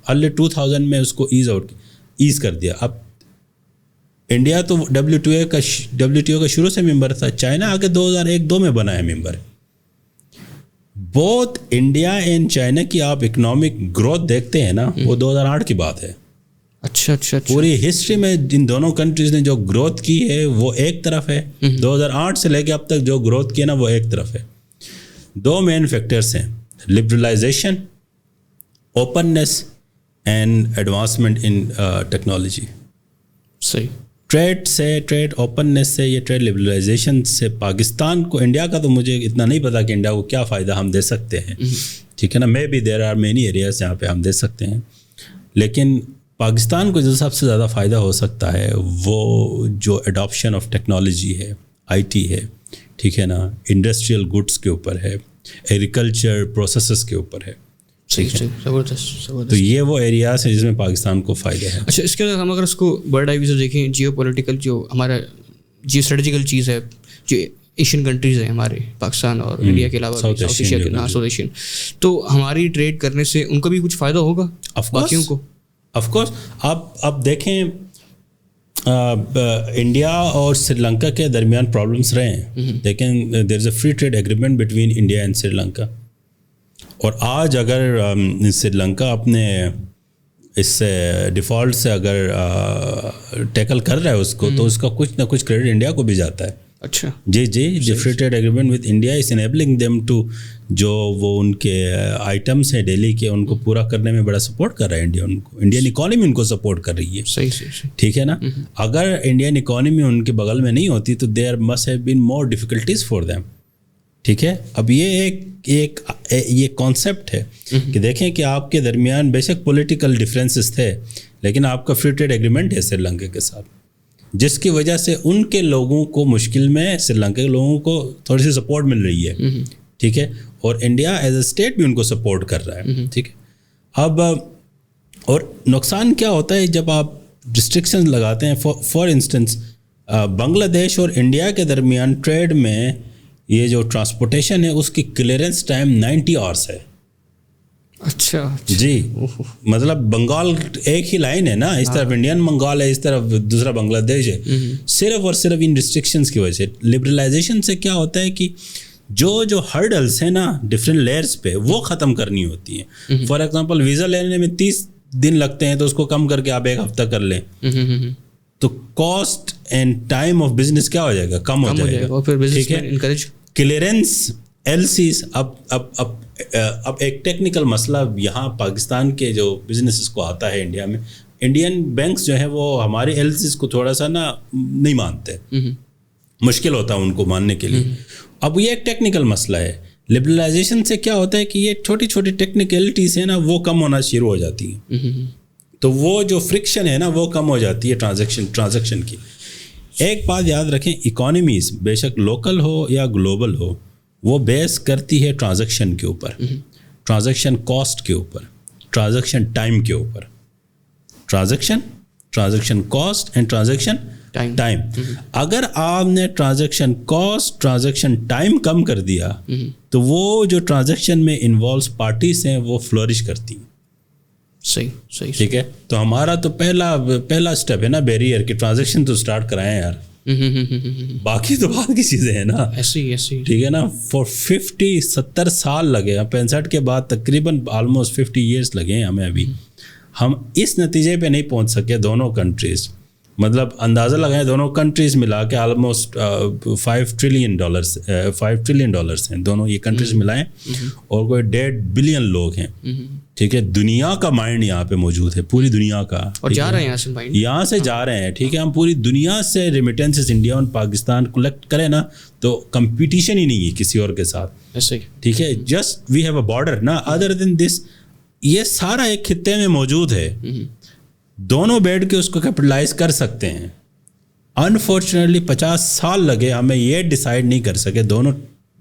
ارلی 2000 میں اس کو ایز کر دیا. اب انڈیا تو WTO کا شروع سے ممبر تھا, چائنا آگے 2001-2 میں بنا ہے ممبر. بہت انڈیا اینڈ چائنا کی آپ اکنامک گروتھ دیکھتے ہیں نا وہ 2008 کی بات ہے. اچھا. پوری ہسٹری میں ان دونوں کنٹریز نے جو گروتھ کی ہے وہ ایک طرف ہے, 2008 سے لے کے اب تک جو گروتھ کی ہے نا وہ ایک طرف ہے. 2 مین فیکٹرز ہیں, liberalisation, openness and advancement in technology. صحیح. ٹریڈ اوپننیس سے, یہ ٹریڈ لبرلائزیشن سے پاکستان کو, انڈیا کا تو مجھے اتنا نہیں پتا کہ انڈیا کو کیا فائدہ ہم دے سکتے ہیں, ٹھیک ہے نا, maybe there are many areas جہاں پہ ہم دے سکتے ہیں, لیکن پاکستان کو جو سب سے زیادہ فائدہ ہو سکتا ہے وہ جو اڈاپشن آف ٹیکنالوجی ہے, IT ہے, ٹھیک ہے نا, انڈسٹریل گڈس کے اوپر ہے, ایگریکلچر پروسیسز کے اوپر ہے. صحیح زبردست. تو یہ وہ ایریاز ہیں جس میں پاکستان کو فائدہ ہے. اچھا اس کے اندر ہم اگر اس کو برڈ آئی ویو سے دیکھیں, جیو پولیٹیکل جو ہمارا جیو اسٹریٹجیکل چیز ہے, جو ایشین کنٹریز ہیں ہمارے, پاکستان اور انڈیا کے علاوہ ساؤتھ ایشین, تو ہماری ٹریڈ کرنے سے ان کو بھی کچھ فائدہ ہوگا باقیوں کو؟ Of course. آپ دیکھیں انڈیا اور سری لنکا کے درمیان پرابلمس رہے ہیں, لیکن there is a free trade agreement between India and Sri Lanka. اور آج اگر سری لنکا اپنے اس سے ڈیفالٹ سے اگر ٹیکل کر رہا ہے اس کو, تو اس کا کچھ نہ کچھ کریڈٹ انڈیا کو بھی جاتا ہے. اچھا جی free trade agreement with India is enabling them to, جو وہ ان کے آئٹمس ہیں ڈیلی کے, ان کو پورا کرنے میں بڑا سپورٹ کر رہا ہے انڈیا. ان کو انڈین اکانومی ان کو سپورٹ کر رہی ہے. صحیح ٹھیک ہے نا. اگر انڈین اکانومی ان کے بغل میں نہیں ہوتی تو there must have been more difficulties for them. ٹھیک ہے. اب یہ کانسیپٹ ہے کہ دیکھیں کہ آپ کے درمیان بے شک پولیٹیکل ڈفرینسز تھے, لیکن آپ کا فری ٹریڈ ایگریمنٹ ہے سری لنکا کے ساتھ, جس کی وجہ سے ان کے لوگوں کو مشکل میں سری لنکا کے لوگوں کو تھوڑی سی سپورٹ مل رہی ہے. ٹھیک ہے. اور انڈیا ایز اے اسٹیٹ بھی ان کو سپورٹ کر رہا ہے. ٹھیک ہے. اب اور نقصان کیا ہوتا ہے جب آپ ریسٹرکشنز لگاتے ہیں. فار انسٹنس بنگلہ دیش اور انڈیا کے درمیان ٹریڈ میں یہ جو ٹرانسپورٹیشن ہے اس کی کلیئرنس ٹائم 90 آورس ہے. اچھا جی, مطلب بنگال ایک ہی لائن ہے نا, اس طرف انڈین بنگال ہے, اس طرف دوسرا بنگلہ دیش ہے. صرف اور صرف ان ریسٹرکشنز کی وجہ سے. لبرلائزیشن سے کیا ہوتا ہے کہ جو ہرڈلس ہیں نا ڈفرینٹ لیئرس پہ, وہ ختم کرنی ہوتی ہیں. فار ایگزامپل ویزا لینے میں 30 دن لگتے ہیں, تو اس کو کم کر کے آپ 1 ہفتہ کر لیں, تو cost and time of business کیا ہو جائے گا, کم ہو جائے گا. ٹھیک ہے. Clearance LCs. اب ایک ٹیکنیکل مسئلہ یہاں پاکستان کے جو بزنسز کو آتا ہے انڈیا میں, انڈین بینکس جو ہیں وہ ہمارے LCs کو تھوڑا سا نا نہیں مانتے, مشکل ہوتا ہے ان کو ماننے کے لیے. اب یہ ایک ٹیکنیکل مسئلہ ہے. لبرلائزیشن سے کیا ہوتا ہے کہ یہ چھوٹی چھوٹی ٹیکنیکلٹیز ہیں نا وہ کم ہونا شروع ہو جاتی ہیں, تو وہ جو فرکشن ہے نا وہ کم ہو جاتی ہے ٹرانزیکشن کی. ایک بات یاد رکھیں, اکانومیز بے شک لوکل ہو یا گلوبل ہو, وہ بیس کرتی ہے ٹرانزیکشن کے اوپر, ٹرانزیکشن کاسٹ کے اوپر, ٹرانزیکشن ٹائم کے اوپر. Transaction cost and transaction time. اگر آپ نے ٹرانزیکشن کاسٹ, ٹرانزیکشن ٹائم کم کر دیا, تو وہ جو ٹرانزیکشن میں انوالوز پارٹیز ہیں وہ فلورش کرتی ہیں. صحیح. ٹھیک ہے. تو ہمارا تو پہلا اسٹیپ ہے نا بیریئر, کہ ٹرانزیکشن تو اسٹارٹ کرائیں یار, باقی تو بعد کی چیزیں ہیں نا. ایسی ٹھیک ہے نا. فور 50-70 سال لگے, 65 کے بعد تقریباً آلموسٹ 50 ایئرس لگے ہیں ہمیں. ابھی ہم اس نتیجے پہ نہیں پہنچ سکے دونوں کنٹریز. مطلب اندازہ لگائیں دونوں کنٹریز ملا کے آلموسٹ $5 ٹریلین ہیں دونوں یہ کنٹریز ملائیں, اور کوئی 1.5 بلین لوگ ہیں. ٹھیک ہے. دنیا کا مائنڈ یہاں پہ موجود ہے, پوری دنیا کا, اور جا رہے ہیں یہاں سے جا رہے ہیں. ٹھیک ہے. ہم پوری دنیا سے ریمیٹنسز انڈیا اور پاکستان کلیکٹ کریں نا, تو کمپٹیشن ہی نہیں ہے کسی اور کے ساتھ. ٹھیک ہے. Just we have a border نا, ادر دین دس یہ سارا ایک خطے میں موجود ہے. دونوں بیٹھ کے اس کو کیپٹلائز کر سکتے ہیں. انفارچونیٹلی 50 سال لگے, ہمیں یہ ڈیسائیڈ نہیں کر سکے دونوں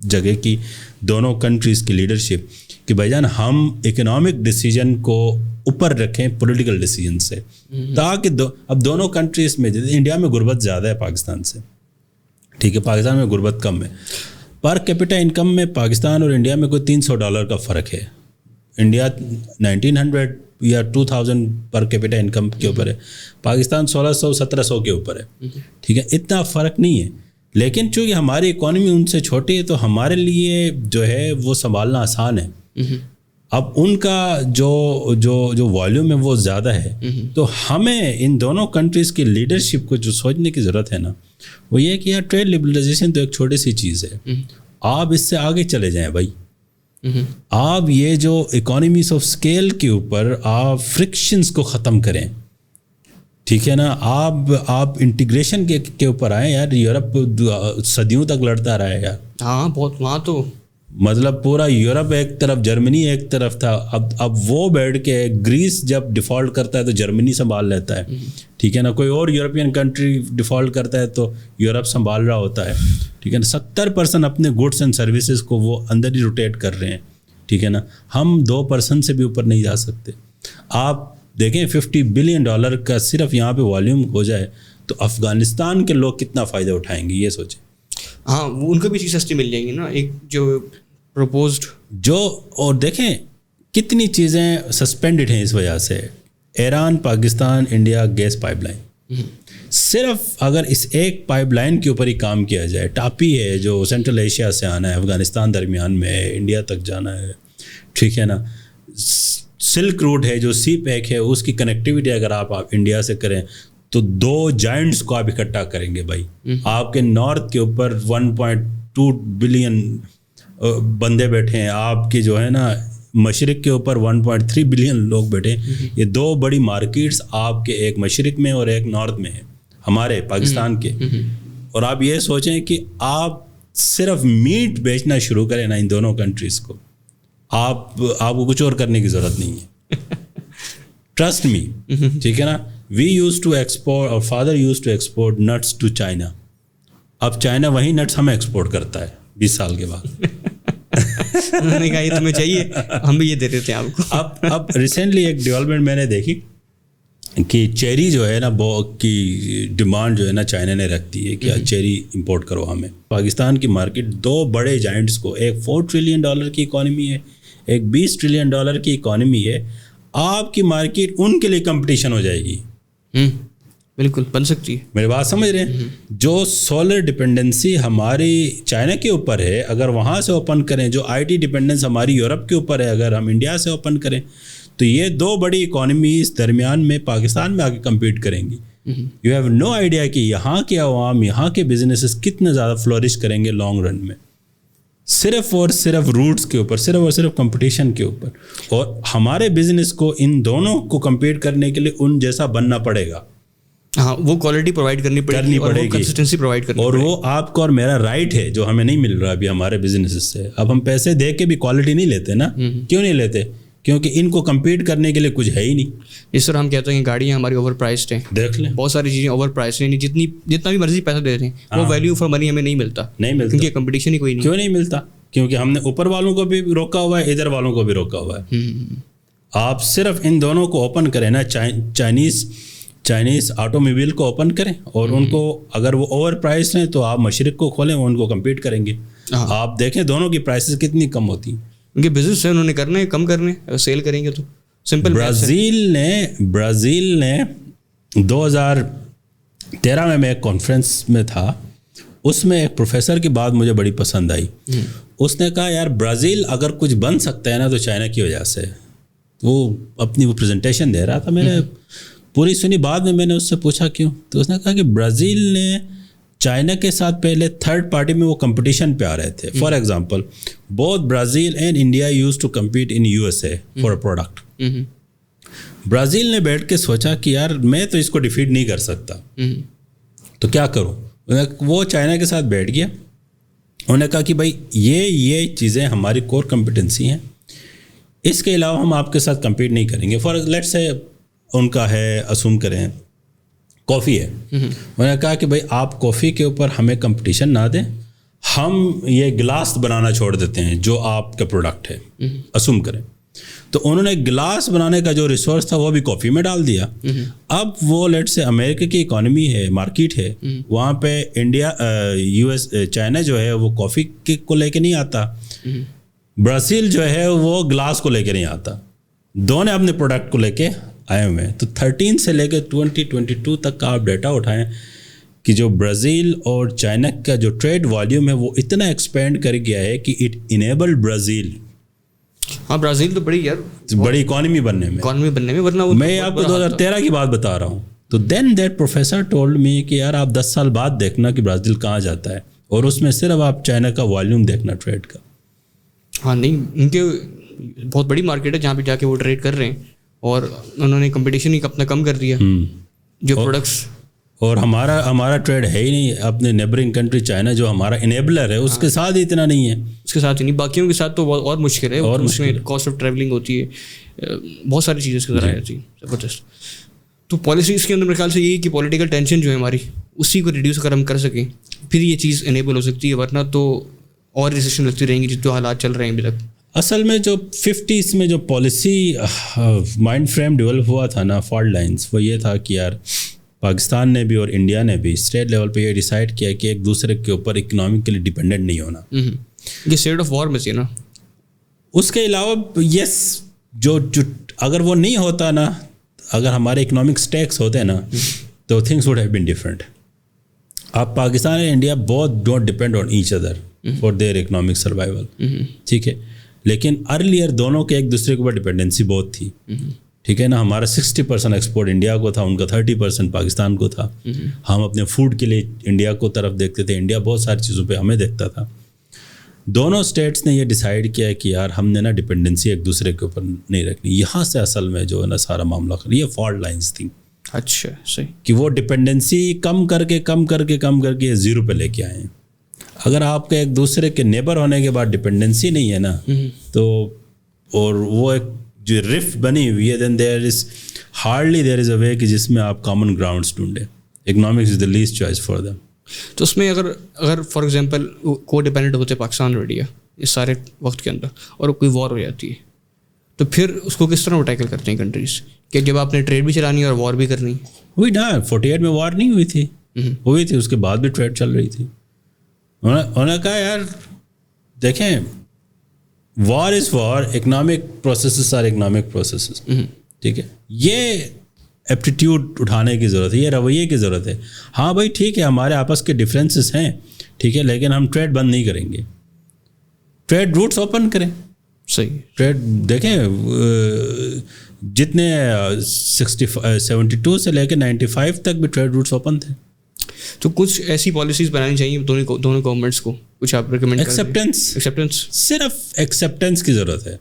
جگہ کی دونوں کنٹریز کی لیڈرشپ کہ بھائی جان ہم اکنامک ڈیسیجن کو اوپر رکھیں پولیٹیکل ڈیسیجن سے, تاکہ اب دونوں کنٹریز میں انڈیا میں غربت زیادہ ہے پاکستان سے, ٹھیک ہے, پاکستان میں غربت کم ہے. پر کیپٹا انکم میں پاکستان اور انڈیا میں کوئی $300 کا فرق ہے. انڈیا 1900 یا 2000 پر کیپٹا انکم کے اوپر ہے, پاکستان 1600-1700 کے اوپر ہے, ٹھیک ہے, اتنا فرق نہیں ہے. لیکن چونکہ ہماری اکانومی ان سے چھوٹی ہے تو ہمارے لیے جو ہے وہ سنبھالنا آسان ہے. اب ان کا جو والیوم ہے وہ زیادہ ہے, تو ہمیں ان دونوں کنٹریز کی لیڈرشپ کو جو سوچنے کی ضرورت ہے نا, وہ یہ کہ یار ٹریڈ لبرلائزیشن تو ایک چھوٹی سی چیز ہے, آپ اس سے آگے چلے جائیں بھائی. آپ یہ جو اکانومیز آف اسکیل کے اوپر آپ فرکشنز کو ختم کریں, ٹھیک ہے نا, آپ انٹیگریشن کے اوپر آئیں. یار یورپ صدیوں تک لڑتا رہا ہے یار. ہاں بہت, وہاں تو مطلب پورا یورپ ایک طرف, جرمنی ایک طرف تھا. اب وہ بیٹھ کے گریس جب ڈیفالٹ کرتا ہے تو جرمنی سنبھال لیتا ہے, ٹھیک ہے نا, کوئی اور یورپین کنٹری ڈیفالٹ کرتا ہے تو یورپ سنبھال رہا ہوتا ہے, ٹھیک ہے نا. 70% اپنے گڈس اینڈ سروسز کو وہ اندر ہی روٹیٹ کر رہے ہیں, ٹھیک ہے نا. ہم 2% سے بھی اوپر نہیں جا سکتے. آپ دیکھیں $50 بلین کا صرف یہاں پہ والیوم ہو جائے تو افغانستان کے لوگ کتنا فائدہ اٹھائیں گے, یہ سوچیں. ہاں ان کو بھی چیز سستی مل جائیں گی نا, ایک جو پروپوزڈ جو, اور دیکھیں کتنی چیزیں سسپینڈڈ ہیں اس وجہ سے. Iran Pakistan India gas pipeline, صرف اگر اس ایک پائپ لائن کے اوپر ہی کام کیا جائے, ٹاپی ہے جو سینٹرل ایشیا سے آنا ہے, افغانستان درمیان میں ہے, انڈیا تک جانا ہے, ٹھیک ہے نا. سلک روٹ ہے جو سی پیک ہے, اس کی کنیکٹیوٹی اگر آپ انڈیا سے کریں تو 2 جائنٹس کو آپ اکٹھا کریں گے بھائی. آپ کے نارتھ کے اوپر 1.2 بلین بندے بیٹھے ہیں, آپ کے جو ہے نا مشرق کے اوپر 1.3 بلین لوگ بیٹھے ہیں. یہ 2 بڑی مارکیٹس آپ کے ایک مشرق میں اور ایک نارتھ میں ہے ہمارے پاکستان کے. اور آپ یہ سوچیں کہ آپ صرف میٹ بیچنا شروع کریں نا ان دونوں کنٹریز کو, آپ کو کچھ اور کرنے کی ضرورت نہیں ہے. ٹرسٹ می, ٹھیک ہے نا. وی یوز ٹو ایکسپورٹ, اور father use to export nuts to China. اب چائنا وہی نٹس ہمیں ایکسپورٹ کرتا ہے 20 سال کے بعد. انہوں نے کہا یہ تمہیں چاہیے, ہم بھی یہ دے دیتے ہیں آپ کو. اب ریسنٹلی ایک ڈیولپمنٹ میں نے دیکھی کہ چیری جو ہے نا کی ڈیمانڈ جو ہے نا چائنا نے رکھتی ہے کہ چیری امپورٹ کرو ہمیں. پاکستان کی مارکیٹ 2 بڑے جائنٹس کو, ایک $4 ٹریلین کی اکانومی ہے, ایک $20 ٹریلین کی اکانومی ہے. آپ کی مارکیٹ ان کے لیے کمپٹیشن ہو جائے گی. بالکل بن سکتی ہے. میری بات سمجھ رہے ہیں. جو سولر ڈپینڈنسی ہماری چائنا کے اوپر ہے, اگر وہاں سے اوپن کریں, جو IT ڈپینڈنس ہماری یورپ کے اوپر ہے, اگر ہم انڈیا سے اوپن کریں, تو یہ 2 بڑی اکانومیز درمیان میں پاکستان میں آ کے کمپیٹ کریں گی. یو ہیو نو آئیڈیا کہ یہاں کے عوام, یہاں کے بزنسز کتنے زیادہ فلورش کریں گے لانگ رن میں, صرف اور صرف روٹس کے اوپر, صرف اور صرف کمپٹیشن کے اوپر. اور ہمارے بزنس کو ان دونوں کو کمپیٹ کرنے کے لیے ان جیسا بننا پڑے گا. ہاں وہ کوالٹی پرووائڈ کرنی پڑے گی, کنسسٹنسی پرووائڈ کرنی, اور وہ آپ کو اور میرا رائٹ ہے جو ہمیں نہیں مل رہا ابھی ہمارے بزنس سے. اب ہم پیسے دے کے بھی کوالٹی نہیں لیتے نا. کیوں نہیں لیتے؟ کیونکہ ان کو کمپیٹ کرنے کے لیے کچھ ہے ہی نہیں. اس طرح ہم کہتے ہیں کہ گاڑیاں ہماری اوور پرائسڈ ہیں, دیکھ لیں بہت ساری چیزیں اوور پرائسڈ ہیں, جتنا بھی مرضی پیسہ دے رہے ہیں وہ ویلیو فار منی ہمیں نہیں ملتا, کیونکہ کمپٹیشن ہی کوئی نہیں. کیوں نہیں ملتا؟ کیونکہ ہم نے اوپر والوں کو بھی روکا ہوا ہے, ادھر والوں کو بھی روکا ہوا ہے. آپ صرف ان دونوں کو اوپن کریں نا, چائنیز آٹو موبائل کو اوپن کریں, اور ان کو اگر وہ اوور پرائس ہیں تو آپ مشرق کو کھولیں, وہ ان کو کمپیٹ کریں گے. آپ دیکھیں دونوں کی پرائسز کتنی کم ہوتی ہیں. ان کے بزنس ہے, انہوں نے کرنا ہے, کم کرنے, اگر سیل کریں گے تو سمپل. برازیل نے 2013 میں ایک کانفرنس میں تھا, اس میں ایک پروفیسر کی بات مجھے بڑی پسند آئی. اس نے کہا یار برازیل اگر کچھ بن سکتا ہے نا تو چائنا کی وجہ سے. وہ اپنی وہ پریزنٹیشن دے رہا تھا, میں نے پوری سنی. بعد میں نے اس سے پوچھا کیوں, تو اس نے کہا کہ برازیل نے چائنا کے ساتھ پہلے تھرڈ پارٹی میں وہ کمپٹیشن پہ آ رہے تھے. For example both Brazil and India use to compete in USA for a product. Brazil نے بیٹھ کے سوچا کہ یار میں تو اس کو ڈیفیٹ نہیں کر سکتا, تو کیا کروں. وہ چائنا کے ساتھ بیٹھ گیا, انہوں نے کہا کہ بھائی یہ چیزیں ہماری کور کمپٹنسی ہیں, اس کے علاوہ ہم آپ کے ساتھ کمپیٹ نہیں کریں گے. فار لیٹس سے ان کا ہے, اسوم کریں کافی ہے, انہوں نے کہا کہ بھائی آپ کافی کے اوپر ہمیں کمپٹیشن نہ دیں, ہم یہ گلاس بنانا چھوڑ دیتے ہیں جو آپ کا پروڈکٹ ہے, اسوم کریں. تو انہوں نے گلاس بنانے کا جو ریسورس تھا وہ بھی کافی میں ڈال دیا. اب وہ لیٹ سے امریکہ کی اکانومی ہے, مارکیٹ ہے, وہاں پہ انڈیا US چائنا جو ہے وہ کافی کو لے کے نہیں آتا, برازیل جو ہے وہ گلاس کو لے کے نہیں آتا. دونوں نے اپنے پروڈکٹ کو لے کے آئے ہوئے ہیں. تو 13 سے لے کے 2022 تک کا آپ ڈیٹا اٹھائیں کہ جو برازیل اور چائنا کا جو ٹریڈ والیوم ہے وہ اتنا ایکسپینڈ کر گیا ہے کہ اٹ انیبل برازیل. ہاں برازیل تو بڑی یار بڑی اکانومی بننے میں ورنہ میں آپ کو 2013 کی بات بتا رہا ہوں. تو دین دیٹ پروفیسر ٹولڈ می کہ یار آپ 10 سال بعد دیکھنا کہ برازیل کہاں جاتا ہے, اور اس میں صرف آپ چائنا کا والیوم دیکھنا ٹریڈ کا. ہاں نہیں, ان کے بہت بڑی مارکیٹ ہے جہاں پہ جا کے وہ ٹریڈ کر رہے ہیں, اور انہوں نے کمپٹیشن ہی اپنا کم کر دیا جو پروڈکٹس. اور ہمارا ٹریڈ ہے ہی نہیں اپنے نیبرنگ کنٹری چائنا جو ہمارا انیبلر ہے اس کے ساتھ اتنا نہیں ہے, اس کے ساتھ ہی نہیں, باقیوں کے ساتھ تو اور مشکل ہے, اور اس میں کاسٹ آف ٹریولنگ ہوتی ہے, بہت ساری چیزیں اس کے ذرا آتی ہیں زبردست. تو پالیسیز کے اندر میرے خیال سے یہی کہ پولیٹیکل ٹینشن جو ہے ہماری اسی کو ریڈیوس اگر ہم کر سکیں پھر یہ چیز انیبل ہو سکتی ہے, ورنہ تو اور ریسیشن لگتی رہیں گی جو حالات چل رہے ہیں ابھی تک. اصل میں جو 50s میں جو پالیسی مائنڈ فریم ڈیولپ ہوا تھا نا, فالٹ لائنس, وہ یہ تھا کہ یار پاکستان نے بھی اور انڈیا نے بھی اسٹیٹ لیول پہ یہ ڈیسائیڈ کیا کہ ایک دوسرے کے اوپر اکنامکلی ڈیپینڈنٹ نہیں ہونا. یہ اسٹیٹ آف وار میں سے نا. اس کے علاوہ یس جو اگر وہ نہیں ہوتا نا, اگر ہمارے اکنامک اسٹیکس ہوتے نا تو things would have been different. آپ پاکستان اور India both don't depend on each other for their economic survival, ٹھیک ہے, لیکن ارلیئر دونوں کے ایک دوسرے کے اوپر ڈپینڈنسی بہت تھی, ٹھیک ہے نا. ہمارا 60% ایکسپورٹ انڈیا کو تھا, ان کا 30% پاکستان کو تھا. ہم اپنے فوڈ کے لیے انڈیا کو طرف دیکھتے تھے, انڈیا بہت ساری چیزوں پہ ہمیں دیکھتا تھا. دونوں اسٹیٹس نے یہ ڈیسائیڈ کیا کہ یار ہم نے نا ڈپینڈنسی ایک دوسرے کے اوپر نہیں رکھنی. یہاں سے اصل میں جو ہے نا سارا معاملہ یہ فالٹ لائنس تھیں. اچھا صحیح, کہ وہ ڈپینڈنسی کم کر کے زیرو پہ لے کے آئے ہیں. اگر آپ کے ایک دوسرے کے نیبر ہونے کے بعد ڈپینڈنسی نہیں ہے نا تو, اور وہ ایک جو رفٹ بنی ہوئی ہے, دین دیر از اے وے کہ جس میں آپ کامن گراؤنڈس ڈھونڈیں. Economics is the least choice for them. تو اس میں اگر فار ایگزامپل کو ڈیپینڈنٹ ہوتے پاکستان اور انڈیا اس سارے وقت کے اندر, اور کوئی وار ہو جاتی ہے, تو پھر اس کو کس طرح وہ ٹیکل کرتے ہیں کنٹریز, کہ جب آپ نے ٹریڈ بھی چلانی ہے اور وار بھی کرنی. ہوئی نا 48 میں وار نہیں ہوئی تھی, ہوئی تھی, اس کے بعد بھی ٹریڈ چل رہی تھی. انہوں نے کہا یار دیکھیں war is war, economic processes are economic processes, ٹھیک ہے. یہ ایپٹیٹیوڈ اٹھانے کی ضرورت ہے, یہ رویے کی ضرورت ہے. ہاں بھائی ٹھیک ہے ہمارے آپس کے ڈفرینسز ہیں, ٹھیک ہے, لیکن ہم ٹریڈ بند نہیں کریں گے. ٹریڈ روٹس اوپن کریں. صحیح, ٹریڈ دیکھیں جتنے 72 سے لے کے 95 تک بھی ٹریڈ روٹس اوپن تھے. تو کچھ ایسی پالیسیز بنانی چاہیے دونوں گورنمنٹس کو, کچھ آپ ریکمینڈ کریں. ایکسیپٹنس, صرف ایکسیپٹنس کی ضرورت ہے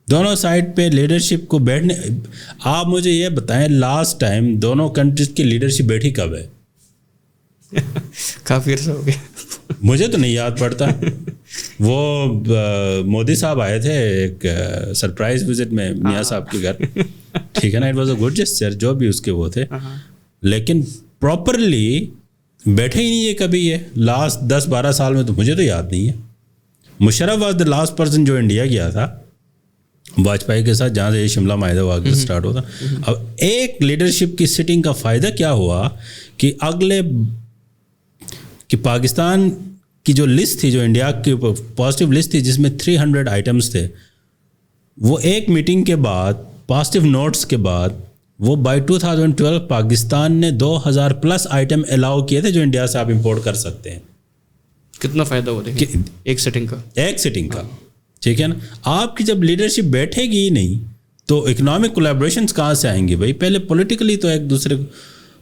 دونوں سائڈ پہ. لیڈرشپ کو بیٹھنے, آپ مجھے یہ بتائیں لاسٹ ٹائم دونوں کنٹریز کی لیڈرشپ بیٹھی کب ہے؟ کافی عرصہ ہو گیا, مجھے تو نہیں یاد پڑتا. وہ مودی صاحب آئے تھے ایک سرپرائز وزٹ میں میاں صاحب کے گھر, ٹھیک ہے نا, it was a good gesture جو بھی اس کے وہ تھے, لیکن پراپرلی بیٹھے ہی نہیں ہے کبھی. یہ لاسٹ 10-12 سال میں تو مجھے تو یاد نہیں ہے. Musharraf was the last person جو انڈیا گیا تھا واجپئی کے ساتھ, جہاں سے یہ شملہ معاہدہ ہوا اسٹارٹ ہوتا. اب ایک لیڈرشپ کی سٹنگ کا فائدہ کیا ہوا کہ کہ پاکستان کی جو لسٹ تھی, جو انڈیا کی پازیٹیو لسٹ تھی جس میں 300 آئٹمس تھے, وہ ایک میٹنگ کے بعد پازیٹیو نوٹس کے بعد وہ بائی 2012 پاکستان نے 2000+ آئٹم الاؤ کیے تھے جو انڈیا سے آپ امپورٹ کر سکتے ہیں. کتنا فائدہ ہوا دیکھیں ایک سیٹنگ کا, ٹھیک ہے نا. آپ کی جب لیڈرشپ بیٹھے گی ہی نہیں تو اکنامک کولیبریشنس کہاں سے آئیں گی بھائی؟ پہلے پولیٹیکلی تو ایک دوسرے کو,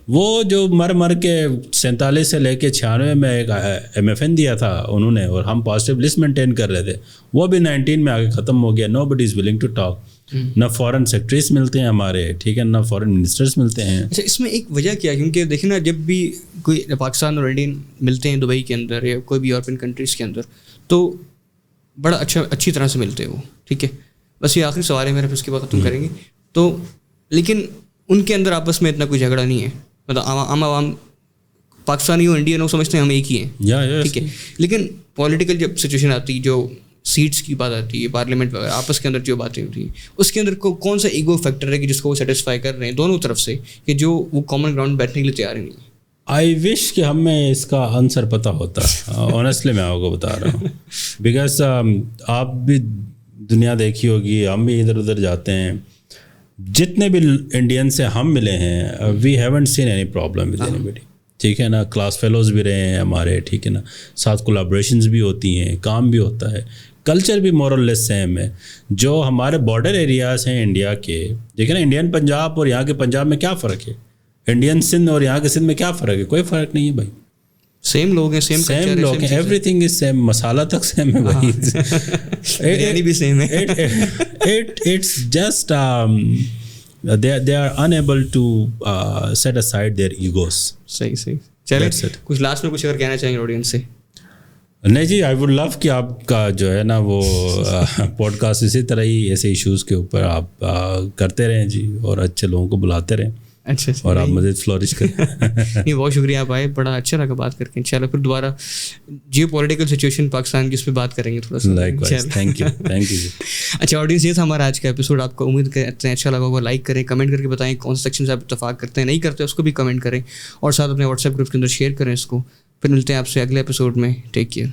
وہ جو مر کے 47 سے لے کے 96 میں ایک MFN دیا تھا انہوں نے, اور ہم پازیٹیو لسٹ مینٹین کر رہے تھے, وہ بھی 19 میں آگے ختم ہو گیا. نو بڈی از ولنگ ٹو ٹاک. نہ فارن سیکٹریز ملتے ہیں ہمارے, ٹھیک ہے, نہ فارن منسٹرز ملتے ہیں. اچھا, اس میں ایک وجہ کیا ہے؟ کیونکہ دیکھیں نا, جب بھی کوئی پاکستان اور انڈین ملتے ہیں دبئی کے اندر یا کوئی بھی یورپین کنٹریز کے اندر, تو بڑا اچھی طرح سے ملتے ہیں وہ, ٹھیک ہے. بس یہ آخری سوال ہے میرا, پھر اس کے بعد ختم کریں گے. تو لیکن ان کے اندر آپس میں اتنا کوئی جھگڑا نہیں ہے, مطلب عام پاکستانی ہو انڈین ہو سمجھتے ہیں ہم ایک ہی ہیں, ٹھیک ہے. لیکن پولیٹیکل جب سچویشن آتی ہے, جو سیٹس کی بات آتی ہے, پارلیمنٹ وغیرہ آپس کے اندر جو باتیں ہوتی ہیں, اس کے اندر کون سا ایگو فیکٹر ہے کہ جس کو وہ سیٹسفائی کر رہے ہیں دونوں طرف سے, کہ جو وہ کامن گراؤنڈ بیٹھنے کے لیے تیار ہی نہیں ہے. آئی وش کہ ہمیں اس کا آنسر پتہ ہوتا. آنیسٹلی میں آپ کو بتا رہا ہوں, بیکاز آپ بھی دنیا دیکھی ہوگی, ہم بھی ادھر ادھر جاتے ہیں, جتنے بھی انڈین سے ہم ملے ہیں, we haven't seen any problem with anybody, ٹھیک ہے نا. کلاس فیلوز بھی رہے ہیں ہمارے, ٹھیک ہے نا, ساتھ کولیبریشنز بھی ہوتی ہیں, کام بھی ہوتا ہے, کلچر بھی مور اور لیس سیم ہے. جو ہمارے بارڈر ایریاز ہیں انڈیا کے, دیکھیں نا, انڈین پنجاب اور یہاں کے پنجاب میں کیا فرق ہے, انڈین سندھ اور یہاں کے سندھ میں کیا فرق ہے, کوئی فرق نہیں ہے بھائی. سیم لوگ ہیں, سیم لوگ ہیں, everything is same, masala تک سیم ہے بھائی, بریانی بھی سیم ہے. It's just they are unable to set aside their egos. صحیح. چلیں کچھ لاسٹ میں کچھ اگر کہنا چاہیں گے آڈینس سے. نہیں جی, آئی ووڈ لو کہ آپ کا جو ہے نا وہ پوڈ کاسٹ اسی طرح ہی ایسے ایشوز کے اوپر آپ کرتے رہیں جی, اور اچھے لوگوں کو بلاتے رہیں. اچھا, اور آپ مزید فلورش کریں. نہیں, بہت شکریہ آپ آئے, بڑا اچھا لگا بات کر کے. انشاءاللہ پھر دوبارہ جیو پولیٹیکل سچویشن پاکستان کی اس پہ بات کریں گے تھوڑا سا. لائکوائز, تھینک یو جی. اچھا آڈینس, یہ تھا ہمارا آج کا ایپیسوڈ. آپ کو امید کرتے ہیں اچھا لگا ہوگا. لائک کریں, کمنٹ کر کے بتائیں کون سے سیکشن سے آپ اتفاق کرتے ہیں, نہیں کرتے اس کو بھی کمنٹ کریں, اور ساتھ اپنے واٹس ایپ گروپ کے اندر شیئر کریں اس کو. پھر ملتے ہیں آپ سے اگلے ایپیسوڈ میں. Take care.